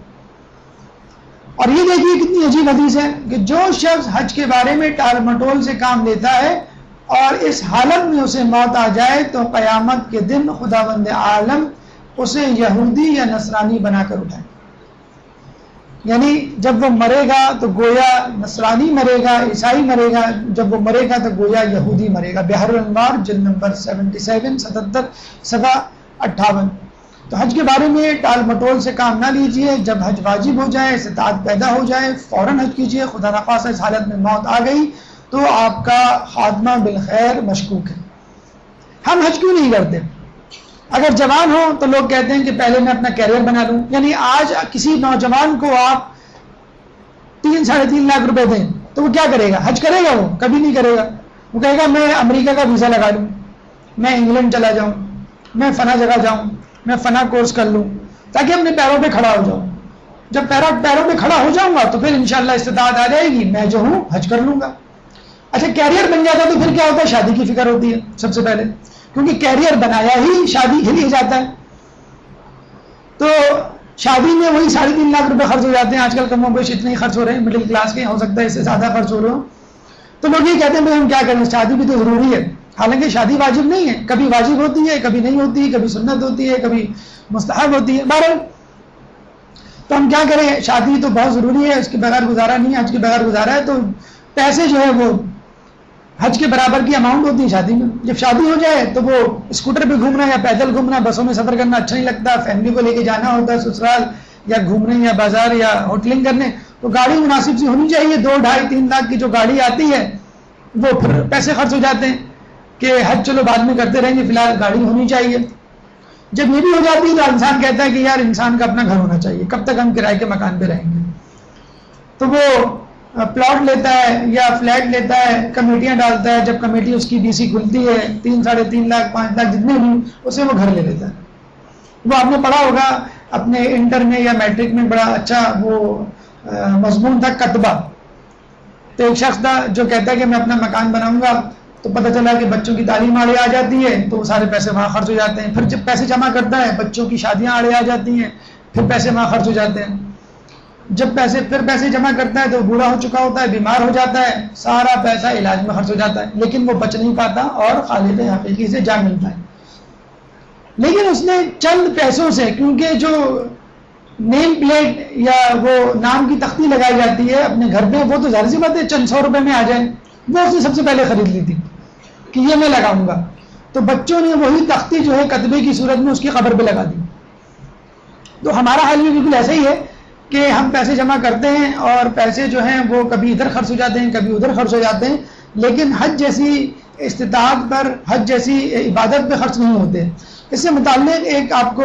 اور یہ دیکھیے کتنی عجیب حدیث ہے کہ جو شخص حج کے بارے میں ٹال مٹول سے کام لیتا ہے اور اس حالت میں اسے موت آ جائے تو قیامت کے دن خداوند عالم اسے یہودی یا نصرانی بنا کر اٹھائے. یعنی جب وہ مرے گا تو گویا نصرانی مرے گا، عیسائی مرے گا، جب وہ مرے گا تو گویا یہودی مرے گا. بحر الانوار جلد نمبر 77 صفحہ 58. تو حج کے بارے میں ٹال مٹول سے کام نہ لیجئے. جب حج واجب ہو جائے، استطاعت پیدا ہو جائے، فوراً حج کیجئے. خدا نخواستہ اس حالت میں موت آ گئی تو آپ کا خاتمہ بالخیر مشکوک ہے. ہم حج کیوں نہیں کرتے؟ اگر جوان ہو تو لوگ کہتے ہیں کہ پہلے میں اپنا کیریئر بنا لوں. یعنی آج کسی نوجوان کو آپ 3-3.5 لاکھ روپے دیں تو وہ کیا کرے گا؟ حج کرے گا؟ وہ کبھی نہیں کرے گا. وہ کہے گا میں امریکہ کا ویزا لگا لوں، میں انگلینڈ چلا جاؤں، میں فلاں جگہ جاؤں، میں فلاں کورس کر لوں تاکہ اپنے پیروں پہ کھڑا ہو جاؤں. جب پیروں پہ کھڑا ہو جاؤں گا تو پھر انشاءاللہ استطاعت آ جائے گی، میں جو ہوں حج کر لوں گا. اچھا کیریئر بن جاتا تو پھر کیا ہوتا ہے؟ شادی کی فکر ہوتی ہے سب سے پہلے، کیونکہ کیریئر بنایا ہی شادی کے لیے جاتا ہے. تو شادی میں وہی 3.5 لاکھ روپے خرچ ہو جاتے ہیں. آج کل کم و بیش اتنے ہی خرچ ہو رہے ہیں، مڈل کلاس کے، ہو سکتا ہے اس سے زیادہ خرچ ہو رہے ہوں. تو لوگ یہ کہتے ہیں بھائی ہم کیا کریں، شادی بھی تو ضروری ہے. حالانکہ شادی واجب نہیں ہے، کبھی واجب ہوتی ہے، کبھی نہیں ہوتی، کبھی سنت ہوتی ہے، کبھی مستحب ہوتی ہے. بہرحال تو ہم کیا کریں، شادی تو بہت ضروری ہے، اس کے بغیر گزارا نہیں ہے. حج کے بغیر گزارا ہے تو پیسے جو ہے وہ حج کے برابر کی اماؤنٹ ہوتی ہے شادی میں. جب شادی ہو جائے تو وہ اسکوٹر پہ گھومنا یا پیدل گھومنا، بسوں میں سفر کرنا اچھا نہیں لگتا. فیملی کو لے کے جانا ہوتا ہے سسرال یا گھومنے یا بازار یا ہوٹلنگ کرنے، تو گاڑی مناسب سی ہونی چاہیے. 2-2.5-3 لاکھ کی جو گاڑی آتی ہے وہ پھر پیسے خرچ ہو جاتے ہیں کہ حج چلو بعد میں کرتے رہیں گے، فی الحال گاڑی ہونی چاہیے. جب یہ بھی ہو جاتی ہے تو انسان کہتا ہے کہ یار انسان کا اپنا گھر ہونا چاہیے، کب تک ہم کرائے کے مکان پہ رہیں گے. تو وہ پلاٹ لیتا ہے یا فلیٹ لیتا ہے، کمیٹیاں ڈالتا ہے. جب کمیٹی اس کی BC کھلتی ہے 3-3.5 لاکھ 5 لاکھ جتنے بھی، اسے وہ گھر لے لیتا ہے. وہ آپ نے پڑھا ہوگا اپنے انٹر میں یا میٹرک میں، بڑا اچھا وہ مضمون تھا کتبہ. تو ایک شخص تھا جو کہتا ہے کہ میں اپنا مکان بناؤں گا، تو پتہ چلا کہ بچوں کی تعلیم آڑے آ جاتی ہے تو وہ سارے پیسے وہاں خرچ ہو جاتے ہیں. پھر جب پیسے جمع کرتا ہے بچوں کی شادیاں آڑے آ جاتی ہیں، پھر پیسے وہاں خرچ ہو جاتے ہیں. جب پیسے جمع کرتا ہے تو بوڑھا ہو چکا ہوتا ہے، بیمار ہو جاتا ہے، سارا پیسہ علاج میں خرچ ہو جاتا ہے، لیکن وہ بچ نہیں پاتا اور خالق حقیقی سے جا ملتا ہے. لیکن اس نے چند پیسوں سے، کیونکہ جو نیم پلیٹ یا وہ نام کی تختی لگائی جاتی ہے اپنے گھر پہ، وہ تو ظاہر سی بات ہے چند 100 روپے میں آ جائے، وہ اس نے سب سے پہلے خرید لی تھی کہ یہ میں لگاؤں گا. تو بچوں نے وہی تختی جو ہے کتبے کی صورت میں اس کی قبر پہ لگا دی. تو ہمارا حال بھی بالکل ایسا ہی ہے کہ ہم پیسے جمع کرتے ہیں اور پیسے جو ہیں وہ کبھی ادھر خرچ ہو جاتے ہیں، کبھی ادھر خرچ ہو جاتے ہیں، لیکن حج جیسی استطاعت پر، حج جیسی عبادت پہ خرچ نہیں ہوتے. اس سے متعلق ایک آپ کو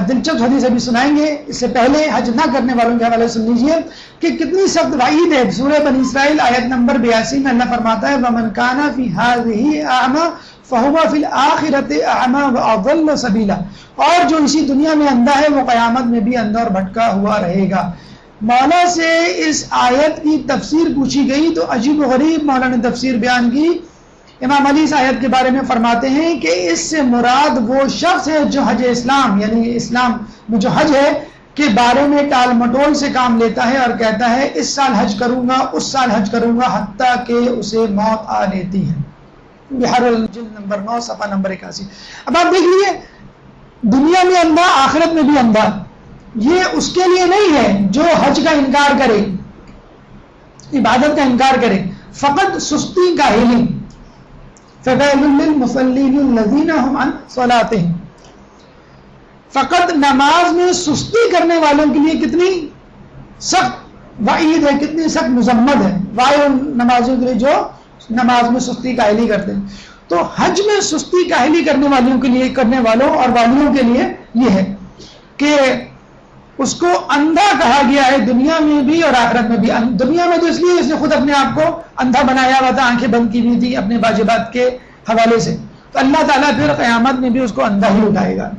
دلچسپ حدیث ابھی سنائیں گے. اس سے پہلے حج نہ کرنے والوں کے حوالے سن لیجئے کہ کتنی سخت وعید ہے. سورہ بنی اسرائیل آیت نمبر 82 میں اللہ فرماتا ہے وَمَنْ كَانَ فِي هَذِهِ أَعْمَى فَهُوَ فِي الْآخِرَةِ أَعْمَى وَأَضَلَّ سَبِيلًا. اور جو اسی دنیا میں اندھا ہے وہ قیامت میں بھی اندھا اور بھٹکا ہوا رہے گا. مولا سے اس آیت کی تفسیر پوچھی گئی تو عجیب و غریب مولا نے تفسیر بیان کی. امام علی اس آیت کے بارے میں فرماتے ہیں کہ اس سے مراد وہ شخص ہے جو حج اسلام، یعنی اسلام میں جو حج ہے کے بارے میں ٹال مٹول سے کام لیتا ہے اور کہتا ہے اس سال حج کروں گا، اس سال حج کروں گا، حتیٰ کہ اسے موت آ لیتی ہے. بحر الجلد نمبر 9 صفحہ نمبر 81. اب آپ دیکھ لیجیے، دنیا میں اندھا، آخرت میں بھی اندھا. یہ اس کے لیے نہیں ہے جو حج کا انکار کرے، عبادت کا انکار کرے، فقط سستی کا ہیلی. فَوَيْلٌ لِّلْمُصَلِّينَ الَّذِينَ هُمْ عَنْ صَلَاتِهِمْ. فقط نماز میں سستی کرنے والوں کے لیے کتنی سخت وعید ہے، کتنی سخت مذمت ہے وائل نمازیوں کے لیے جو نماز میں سستی کاہلی کرتے ہیں. تو حج میں سستی کاہلی کرنے والوں کے لیے، کرنے والوں اور والیوں کے لیے یہ ہے کہ اس کو اندھا کہا گیا ہے دنیا میں بھی اور آخرت میں بھی. دنیا میں تو اس لیے اس نے خود اپنے آپ کو اندھا بنایا ہوا تھا، آنکھیں بند کی ہوئی تھی اپنے واجبات کے حوالے سے، تو اللہ تعالیٰ پھر قیامت میں بھی اس کو اندھا ہی اٹھائے گا.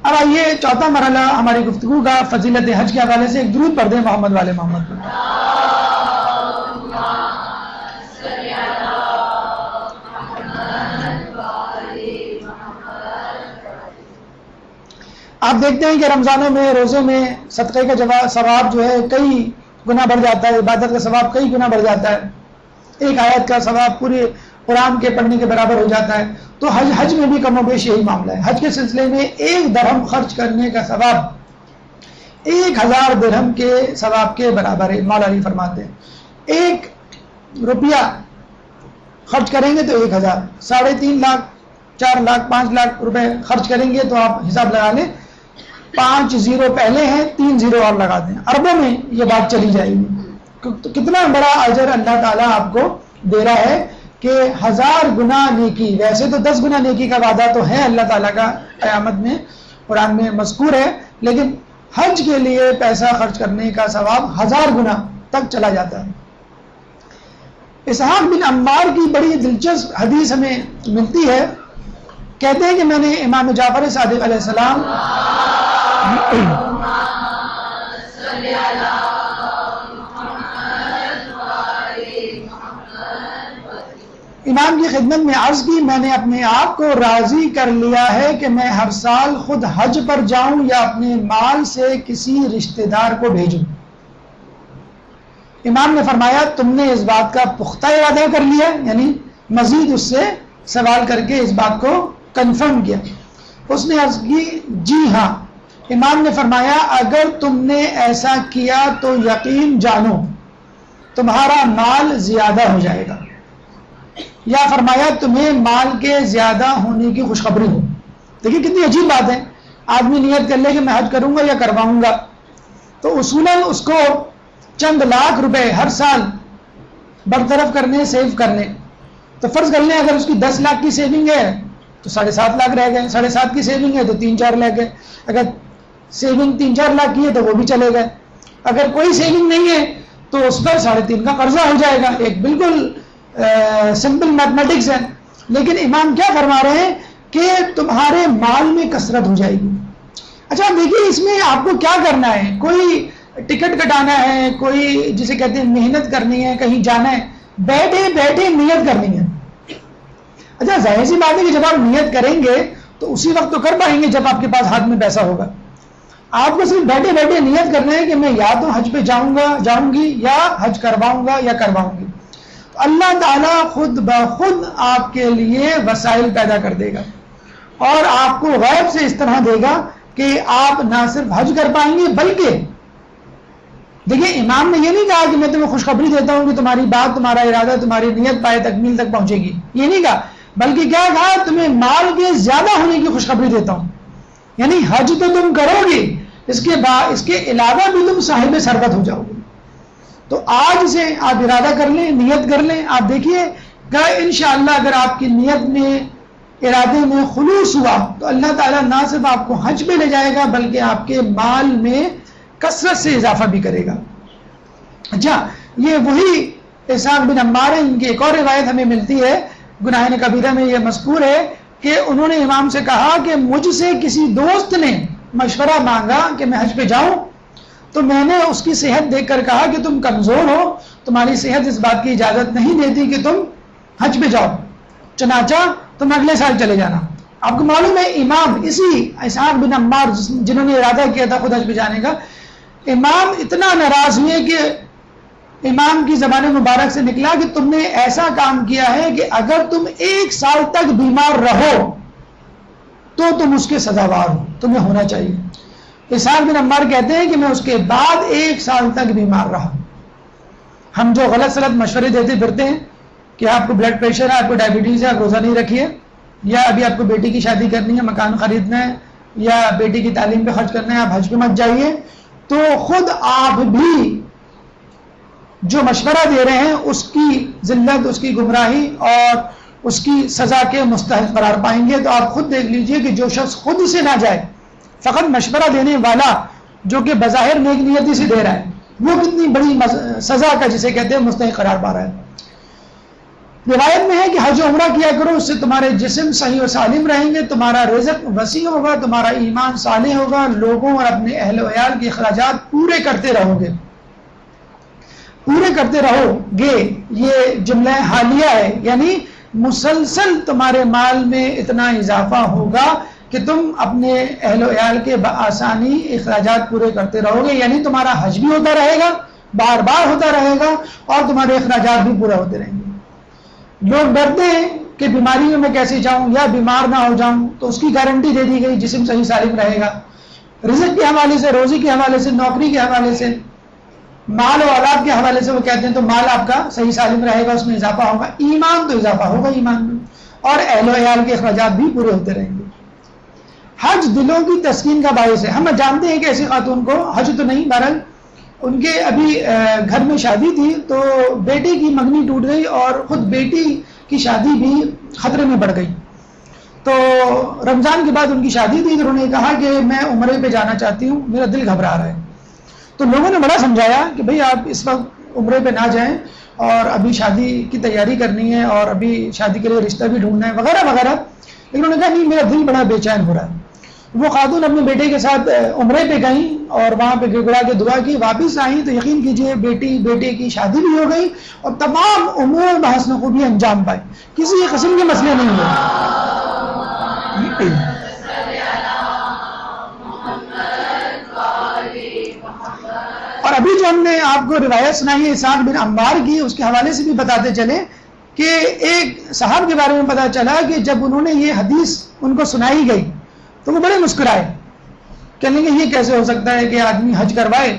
اب آئیے چوتھا مرحلہ ہماری گفتگو کا فضیلت حج کے حوالے سے ایک درود پڑھ دیں محمد والے محمد پر. آپ دیکھتے ہیں کہ رمضانوں میں، روزوں میں صدقے کا ثواب جو ہے کئی گنا بڑھ جاتا ہے، عبادت کا ثواب کئی گنا بڑھ جاتا ہے، ایک آیت کا ثواب پورے قرآن کے پڑھنے کے برابر ہو جاتا ہے. تو حج میں بھی کم و بیش یہی معاملہ ہے. حج کے سلسلے میں 1 درہم خرچ کرنے کا ثواب 1000 درہم کے ثواب کے برابر ہے. مولا علی فرماتے ہیں 1 روپیہ خرچ کریں گے تو 1000، 3.5 لاکھ 4 لاکھ 5 لاکھ روپے خرچ کریں گے تو آپ حساب لگا لیں، 5 زیرو پہلے ہیں، 3 زیرو اور لگا دیں، اربوں میں یہ بات چلی جائے گی. کتنا بڑا اجر اللہ تعالیٰ آپ کو دے رہا ہے کہ 1000 گنا نیکی. ویسے تو 10 گنا نیکی کا وعدہ تو ہے اللہ تعالیٰ کا قیامت میں، قرآن میں مذکور ہے، لیکن حج کے لیے پیسہ خرچ کرنے کا ثواب 1000 گنا تک چلا جاتا ہے. اسحاق بن عمار کی بڑی دلچسپ حدیث ہمیں ملتی ہے. کہتے ہیں کہ میں نے امام جعفر صادق علیہ السلام امام کی خدمت میں عرض کی، میں نے اپنے آپ کو راضی کر لیا ہے کہ میں ہر سال خود حج پر جاؤں یا اپنے مال سے کسی رشتہ دار کو بھیجوں. امام نے فرمایا تم نے اس بات کا پختہ ارادہ کر لیا، یعنی مزید اس سے سوال کر کے اس بات کو کنفرم کیا. اس نے عرض کی جی ہاں. امام نے فرمایا اگر تم نے ایسا کیا تو یقین جانو تمہارا مال زیادہ ہو جائے گا، یا فرمایا تمہیں مال کے زیادہ ہونے کی خوشخبری ہو. دیکھیے کتنی عجیب بات ہے. آدمی نیت کر لے کہ میں حج کروں گا یا کرواؤں گا، تو اصولاً اس کو چند لاکھ روپے ہر سال برطرف کرنے، سیو کرنے. تو فرض کر لیں اگر اس کی 10 لاکھ کی سیونگ ہے تو 7.5 لاکھ رہ گئے، 7.5 کی سیونگ ہے تو 3-4 لاکھ ہے. اگر سیونگ 3-4 لاکھ کی ہے تو وہ بھی چلے گئے. اگر کوئی سیونگ نہیں ہے تو اس پر 3.5 کا قرضہ ہو جائے گا. ایک بالکل سمپل میتھمیٹکس ہے. لیکن امام کیا فرما رہے ہیں کہ تمہارے مال میں کثرت ہو جائے گی. اچھا دیکھیے اس میں آپ کو کیا کرنا ہے، کوئی ٹکٹ کٹانا ہے، کوئی جسے کہتے ہیں محنت کرنی ہے، کہیں جانا ہے، بیٹھے بیٹھے نیت کرنی ہے. اچھا ظاہر سی بات ہے کہ جب آپ نیت کریں گے تو اسی وقت تو کر پائیں گے جب آپ کے پاس ہاتھ میں پیسہ ہوگا. آپ کو صرف بیٹھے بیٹھے نیت کرنا ہے کہ میں یا تو حج پہ جاؤں گی یا حج کرواؤں گا یا کرواؤں گی. اللہ تعالیٰ خود بخود آپ کے لیے وسائل پیدا کر دے گا اور آپ کو غیب سے اس طرح دے گا کہ آپ نہ صرف حج کر پائیں گے بلکہ دیکھیں امام نے یہ نہیں کہا کہ میں تمہیں خوشخبری دیتا ہوں کہ تمہاری بات، تمہارا ارادہ، تمہاری نیت پائے تکمیل تک پہنچے گی، یہ نہیں کہا، بلکہ کیا کہا تمہیں مال کے زیادہ ہونے کی خوشخبری دیتا ہوں. یعنی حج تو تم کرو گے، اس کے علاوہ بھی تم صاحب ثروت ہو جاؤ گے. تو آج سے آپ ارادہ کر لیں، نیت کر لیں. آپ دیکھیے کہ انشاءاللہ اگر آپ کی نیت میں، ارادے میں خلوص ہوا تو اللہ تعالیٰ نہ صرف آپ کو حج پہ لے جائے گا بلکہ آپ کے مال میں کثرت سے اضافہ بھی کرے گا. اچھا یہ وہی اسحاق بن عمار ہیں. ان کی ایک اور روایت ہمیں ملتی ہے گناہ کبیرہ میں، یہ مذکور ہے کہ انہوں نے امام سے کہا کہ مجھ سے کسی دوست نے مشورہ مانگا کہ میں حج پہ جاؤں، تو میں نے اس کی صحت دیکھ کر کہا کہ تم کمزور ہو، تمہاری صحت اس بات کی اجازت نہیں دیتی کہ تم حج پہ جاؤ، چنانچہ تم اگلے سال چلے جانا. آپ کو معلوم ہے امام اسی اسحاق بن عمار جنہوں نے ارادہ کیا تھا خود حج پہ جانے کا، امام اتنا ناراض ہوئے کہ امام کی زبان مبارک سے نکلا کہ تم نے ایسا کام کیا ہے کہ اگر تم 1 سال تک بیمار رہو تو تم اس کے سزاوار ہو، تمہیں ہونا چاہیے. اسحاق بن عمار کہتے ہیں کہ میں اس کے بعد 1 سال تک بیمار رہا. ہم جو غلط سلط مشورے دیتے پھرتے ہیں کہ آپ کو بلڈ پریشر ہے، آپ کو ڈائبٹیز ہے، آپ روزہ نہیں رکھیے، یا ابھی آپ کو بیٹی کی شادی کرنی ہے، مکان خریدنا ہے، یا بیٹی کی تعلیم پہ خرچ کرنا ہے، آپ حج پہ مت جائیے، تو خود آپ بھی جو مشورہ دے رہے ہیں اس کی ذلت، اس کی گمراہی اور اس کی سزا کے مستحق قرار پائیں گے۔ تو آپ خود دیکھ لیجئے کہ جو شخص خود سے نہ جائے، فقط مشورہ دینے والا جو کہ بظاہر نیک نیتی سے دے رہا ہے، وہ کتنی بڑی سزا کا جسے کہتے ہیں مستحق قرار پا رہا ہے۔ روایت میں ہے کہ حج و عمرہ کیا کرو، اس سے تمہارے جسم صحیح و سالم رہیں گے، تمہارا رزق وسیع ہوگا، تمہارا ایمان صالح ہوگا، لوگوں اور اپنے اہل و عیال کے اخراجات پورے کرتے رہو گے۔ پورے کرتے رہو گے یہ جملہ حالیہ ہے، یعنی مسلسل تمہارے مال میں اتنا اضافہ ہوگا کہ تم اپنے اہل و عیال کے بآسانی اخراجات پورے کرتے رہو گے، یعنی تمہارا حج بھی ہوتا رہے گا، بار بار ہوتا رہے گا، اور تمہارے اخراجات بھی پورے ہوتے رہیں گے۔ لوگ ڈرتے ہیں کہ بیماریوں میں کیسے جاؤں یا بیمار نہ ہو جاؤں، تو اس کی گارنٹی دے دی گئی، جسم صحیح سالم رہے گا، رزق کے حوالے سے، روزی کے حوالے سے، نوکری کے حوالے سے، مال و اولاد کے حوالے سے وہ کہتے ہیں تو مال آپ کا صحیح سالم رہے گا، اس میں اضافہ ہوگا، ایمان تو اضافہ ہوگا ایمان میں، اور اہل و عیال کے اخراجات بھی پورے ہوتے رہیں گے۔ حج دلوں کی تسکین کا باعث ہے۔ ہم جانتے ہیں کہ ایسی خاتون کو حج تو نہیں، بہرحال ان کے ابھی گھر میں شادی تھی تو بیٹے کی منگنی ٹوٹ گئی اور خود بیٹی کی شادی بھی خطرے میں پڑ گئی، تو رمضان کے بعد ان کی شادی تھی، تو انہوں نے کہا کہ میں عمرے پہ جانا چاہتی ہوں، میرا دل گھبرا رہا ہے۔ تو لوگوں نے بڑا سمجھایا کہ بھئی آپ اس وقت عمرے پہ نہ جائیں، اور ابھی شادی کی تیاری کرنی ہے، اور ابھی شادی کے لیے رشتہ بھی ڈھونڈنا ہے وغیرہ وغیرہ، لیکن انہوں نے کہا نہیں، میرا دل بڑا بے چین ہو رہا ہے۔ وہ خاتون اپنے بیٹے کے ساتھ عمرے پہ گئیں اور وہاں پہ گڑگڑا کے دعا کی، واپس آئیں تو یقین کیجئے بیٹے کی شادی بھی ہو گئی اور تمام امور بحسن خوبی انجام پائے، کسی قسم کے مسئلے نہیں ہوئے۔ اور ابھی جو ہم نے آپ کو روایت سنائی ہے اسحاق بن عمار کی، اس کے حوالے سے بھی بتاتے چلیں کہ ایک صاحب کے بارے میں پتا چلا کہ جب انہوں نے یہ حدیث ان کو سنائی گئی تو وہ بڑے مسکرائے، کہنے لگے یہ کیسے ہو سکتا ہے کہ آدمی حج کروائے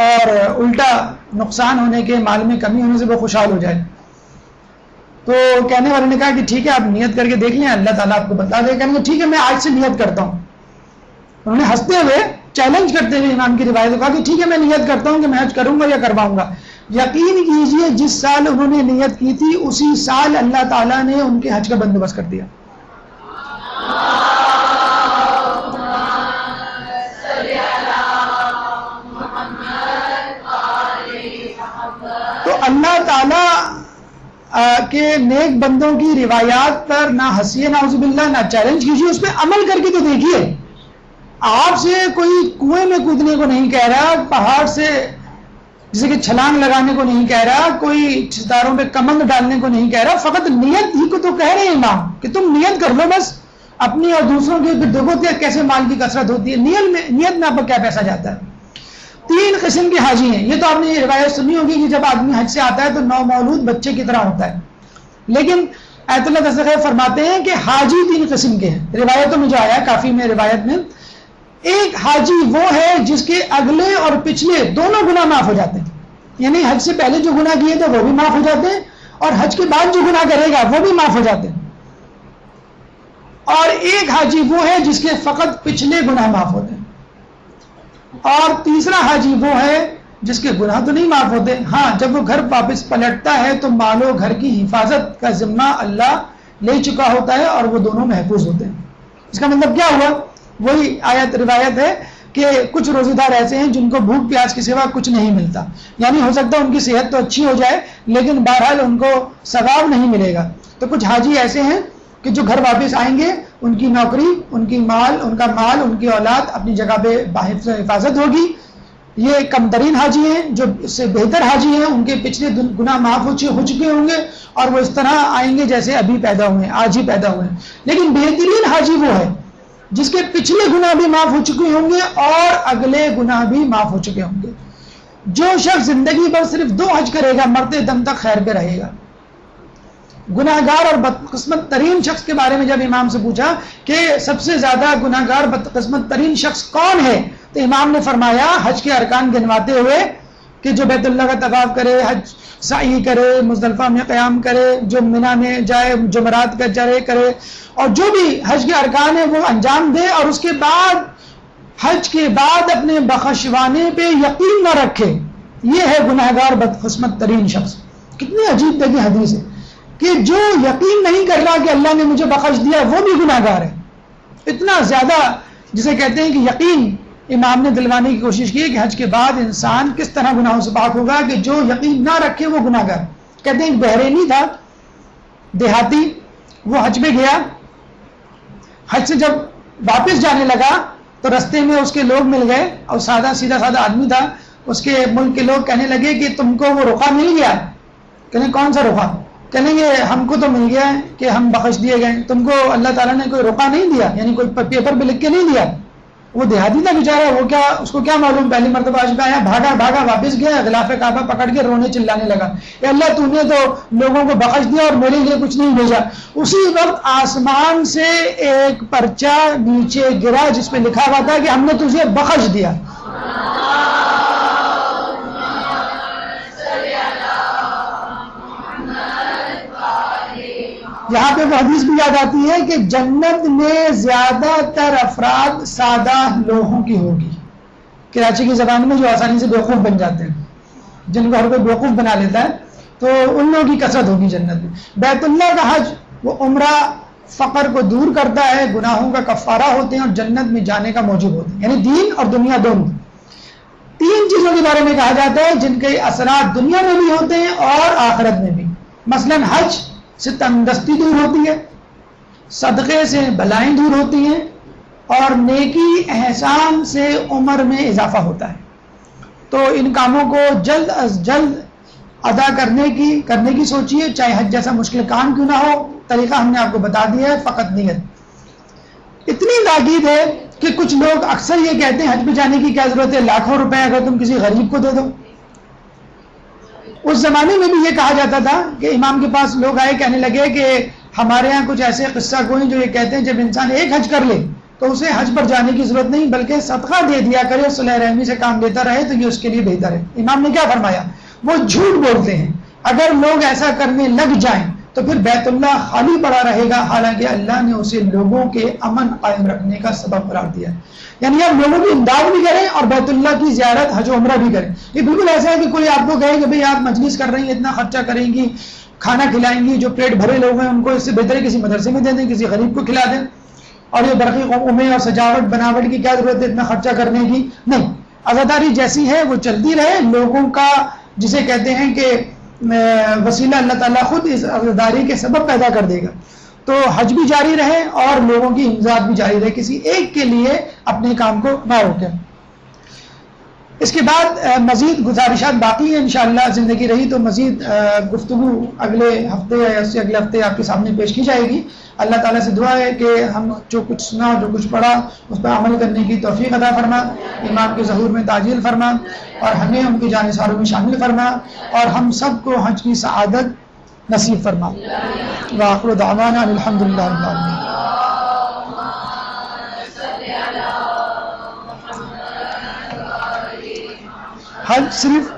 اور الٹا نقصان ہونے کے، مال میں کمی ہونے سے وہ خوشحال ہو جائے۔ تو کہنے والے نے کہا کہ ٹھیک ہے آپ نیت کر کے دیکھ لیں، اللہ تعالیٰ آپ کو بتا دے۔ کہنے لگے ٹھیک ہے میں آج سے نیت کرتا ہوں۔ انہوں نے ہنستے ہوئے، چیلنج کرتے ہوئے امام کی روایت کو کہا کہ ٹھیک ہے میں نیت کرتا ہوں کہ میں حج کروں گا یا کرواؤں گا۔ یقین کیجئے جس سال انہوں نے نیت کی تھی اسی سال اللہ تعالیٰ نے ان کے حج کا بندوبست کر دیا۔ تو اللہ تعالیٰ کے نیک بندوں کی روایات پر نہ ہنسیے نعوذ باللہ، نہ چیلنج کیجیے، اس پہ عمل کر کے تو دیکھیے۔ آپ سے کوئی کنویں میں کودنے کو نہیں کہہ رہا، پہاڑ سے جسے کہ چھلانگ لگانے کو نہیں کہہ رہا، کوئی ستاروں پہ کمند ڈالنے کو نہیں کہہ رہا، فقط نیت ہی کو تو کہہ رہے ہیں امام کہ تم نیت کر لو بس اپنی اور دوسروں کی، دیکھو کیسے مال کی کثرت ہوتی ہے، نیت میں آپ کو کیا پیسہ جاتا ہے۔ 3 قسم کے حاجی ہیں، یہ تو آپ نے یہ روایت سنی ہوگی کہ جب آدمی حج سے آتا ہے تو نو مولود بچے کی طرح ہوتا ہے، لیکن آیت اللہ تصدیق فرماتے ہیں کہ حاجی 3 قسم کے ہیں۔ روایتوں میں جو آیا کافی میں روایت میں، ایک حاجی وہ ہے جس کے اگلے اور پچھلے دونوں گناہ معاف ہو جاتے ہیں، یعنی حج سے پہلے جو گناہ کیے تھے وہ بھی معاف ہو جاتے ہیں، اور حج کے بعد جو گناہ کرے گا وہ بھی معاف ہو جاتے ہیں۔ اور ایک حاجی وہ ہے جس کے فقط پچھلے گناہ معاف ہوتے ہیں، اور تیسرا حاجی وہ ہے جس کے گناہ تو نہیں معاف ہوتے، ہاں جب وہ گھر واپس پلٹتا ہے تو مال و گھر کی حفاظت کا ذمہ اللہ لے چکا ہوتا ہے اور وہ دونوں محفوظ ہوتے ہیں۔ اس کا مطلب کیا ہوا؟ وہی آیت روایت ہے کہ کچھ روزے دار ایسے ہیں جن کو بھوک پیاس کے سوا کچھ نہیں ملتا، یعنی ہو سکتا ہے ان کی صحت تو اچھی ہو جائے لیکن بہرحال ان کو ثواب نہیں ملے گا۔ تو کچھ حاجی ایسے ہیں کہ جو گھر واپس آئیں گے، ان کی نوکری، ان کا مال، ان کی اولاد اپنی جگہ پہ باحفظ حفاظت ہوگی۔ یہ کم ترین حاجی ہیں، جو اس سے بہتر حاجی ہیں ان کے پچھلے گناہ معاف ہو چکے ہوں گے اور وہ اس طرح آئیں گے جیسے ابھی پیدا ہوئے ہیں، آج ہی پیدا ہوئے ہیں۔ لیکن بہترین حاجی وہ ہے جس کے پچھلے گناہ بھی معاف ہو چکے ہوں گے اور اگلے گناہ بھی معاف ہو چکے ہوں گے۔ جو شخص زندگی بھر صرف 2 حج کرے گا مرتے دم تک خیر پہ رہے گا۔ گناہگار اور بدقسمت ترین شخص کے بارے میں جب امام سے پوچھا کہ سب سے زیادہ گناہگار بدقسمت ترین شخص کون ہے، تو امام نے فرمایا حج کے ارکان گنواتے ہوئے کہ جو بیت اللہ کا طواف کرے، حج سعی کرے، مزدلفہ میں قیام کرے، جو منی میں جائے جمرات کا چرے کرے، اور جو بھی حج کے ارکان ہیں وہ انجام دے، اور اس کے بعد حج کے بعد اپنے بخشوانے پہ یقین نہ رکھے، یہ ہے گناہگار بدقسمت ترین شخص۔ کتنی عجیب دیکھی حدیث ہے کہ جو یقین نہیں کر رہا کہ اللہ نے مجھے بخش دیا وہ بھی گناہگار ہے۔ اتنا زیادہ جسے کہتے ہیں کہ یقین امام نے دلوانے کی کوشش کی کہ حج کے بعد انسان کس طرح گناہوں سے پاک ہوگا کہ جو یقین نہ رکھے وہ گناہگار۔ کہتے ہیں ایک بحرینی تھا دیہاتی، وہ حج میں گیا، حج سے جب واپس جانے لگا تو رستے میں اس کے لوگ مل گئے، اور سیدھا سادہ آدمی تھا، اس کے ملک کے لوگ کہنے لگے کہ تم کو وہ رخا مل گیا؟ کہنے کون سا رخا؟ کہنے کہ ہم کو تو مل گیا ہے کہ ہم بخش دیے گئے، تم کو اللہ تعالیٰ نے کوئی رخا نہیں دیا، یعنی کوئی پیپر پہ لکھ کے نہیں دیا۔ وہ دیہاتی تھا بیچارہ، وہ کیا، اس کو کیا معلوم، پہلی مرتبہ حج پہ آیا، بھاگا واپس گیا، غلاف کعبہ پکڑ کے رونے چلانے لگا، اے اللہ تو نے تو لوگوں کو بخش دیا اور میرے لیے کچھ نہیں بھیجا۔ اسی وقت آسمان سے ایک پرچہ نیچے گرا جس پہ لکھا ہوا تھا کہ ہم نے تجھے بخش دیا۔ یہاں پہ وہ حدیث بھی یاد آتی ہے کہ جنت میں زیادہ تر افراد سادہ لوگوں کی ہوگی۔ کراچی کی زبان میں جو آسانی سے بیوقوف بن جاتے ہیں، جن کو ہر کوئی بیوقوف بنا لیتا ہے، تو ان لوگوں کی کثرت ہوگی جنت میں۔ بیت اللہ کا حج وہ عمرہ فقر کو دور کرتا ہے، گناہوں کا کفارہ ہوتے ہیں اور جنت میں جانے کا موجب ہوتے ہیں، یعنی دین اور دنیا دونوں۔ تین چیزوں کے بارے میں کہا جاتا ہے جن کے اثرات دنیا میں بھی ہوتے ہیں اور آخرت میں بھی۔ مثلا حج سے تندرستی دور ہوتی ہے، صدقے سے بلائیں دور ہوتی ہیں، اور نیکی احسان سے عمر میں اضافہ ہوتا ہے۔ تو ان کاموں کو جلد از جلد ادا کرنے کی سوچیے، چاہے حج جیسا مشکل کام کیوں نہ ہو۔ طریقہ ہم نے آپ کو بتا دیا ہے، فقط نیت۔ اتنی تاکید ہے کہ کچھ لوگ اکثر یہ کہتے ہیں حج پہ جانے کی کیا ضرورت ہے، لاکھوں روپے اگر تم کسی غریب کو دے دو۔ اس زمانے میں بھی یہ کہا جاتا تھا کہ امام کے پاس لوگ آئے، کہنے لگے کہ ہمارے ہاں کچھ ایسے قصہ گوئیں جو یہ کہتے ہیں جب انسان ایک حج کر لے تو اسے حج پر جانے کی ضرورت نہیں، بلکہ صدقہ دے دیا کرے، صلہ رحمی سے کام لیتا رہے تو یہ اس کے لیے بہتر ہے۔ امام نے کیا فرمایا؟ وہ جھوٹ بولتے ہیں۔ اگر لوگ ایسا کرنے لگ جائیں تو پھر بیت اللہ خالی پڑا رہے گا، حالانکہ اللہ نے اسے لوگوں کے امن قائم رکھنے کا سبب قرار دیا ہے۔ یعنی آپ لوگوں کی امداد بھی کریں اور بیت اللہ کی زیارت حج و عمرہ بھی کریں۔ یہ بالکل ایسا ہے کہ کوئی آپ کو کہے کہ بھئی آپ مجلس کر رہی ہیں، اتنا خرچہ کریں گی، کھانا کھلائیں گی، جو پیٹ بھرے لوگ ہیں ان کو اس سے بہتر ہے کسی مدرسے میں دے دیں، کسی غریب کو کھلا دیں، اور یہ برقی قومیں اور سجاوٹ بناوٹ کی کیا ضرورت ہے اتنا خرچہ کرنے کی؟ نہیں، عزاداری جیسی ہے وہ چلتی رہے، لوگوں کا جسے کہتے ہیں کہ وسیلہ اللہ تعالیٰ خود اس عزاداری کے سبب پیدا کر دے گا۔ تو حج بھی جاری رہے اور لوگوں کی امداد بھی جاری رہے، کسی ایک کے لیے اپنے کام کو نہ روکیں۔ اس کے بعد مزید گزارشات باقی ہیں، انشاءاللہ زندگی رہی تو مزید گفتگو اگلے ہفتے یا اس سے اگلے ہفتے آپ کے سامنے پیش کی جائے گی۔ اللہ تعالیٰ سے دعا ہے کہ ہم جو کچھ سنا، جو کچھ پڑھا، اس پر عمل کرنے کی توفیق عطا فرما، ایمان کے ظہور میں تعجیل فرما، اور ہمیں ان کی جانثاروں میں شامل فرما، اور ہم سب کو حج کی سعادت نصیب فرما۔ وآخر دعوانا الحمدللہ رب العالمین۔ حج صرف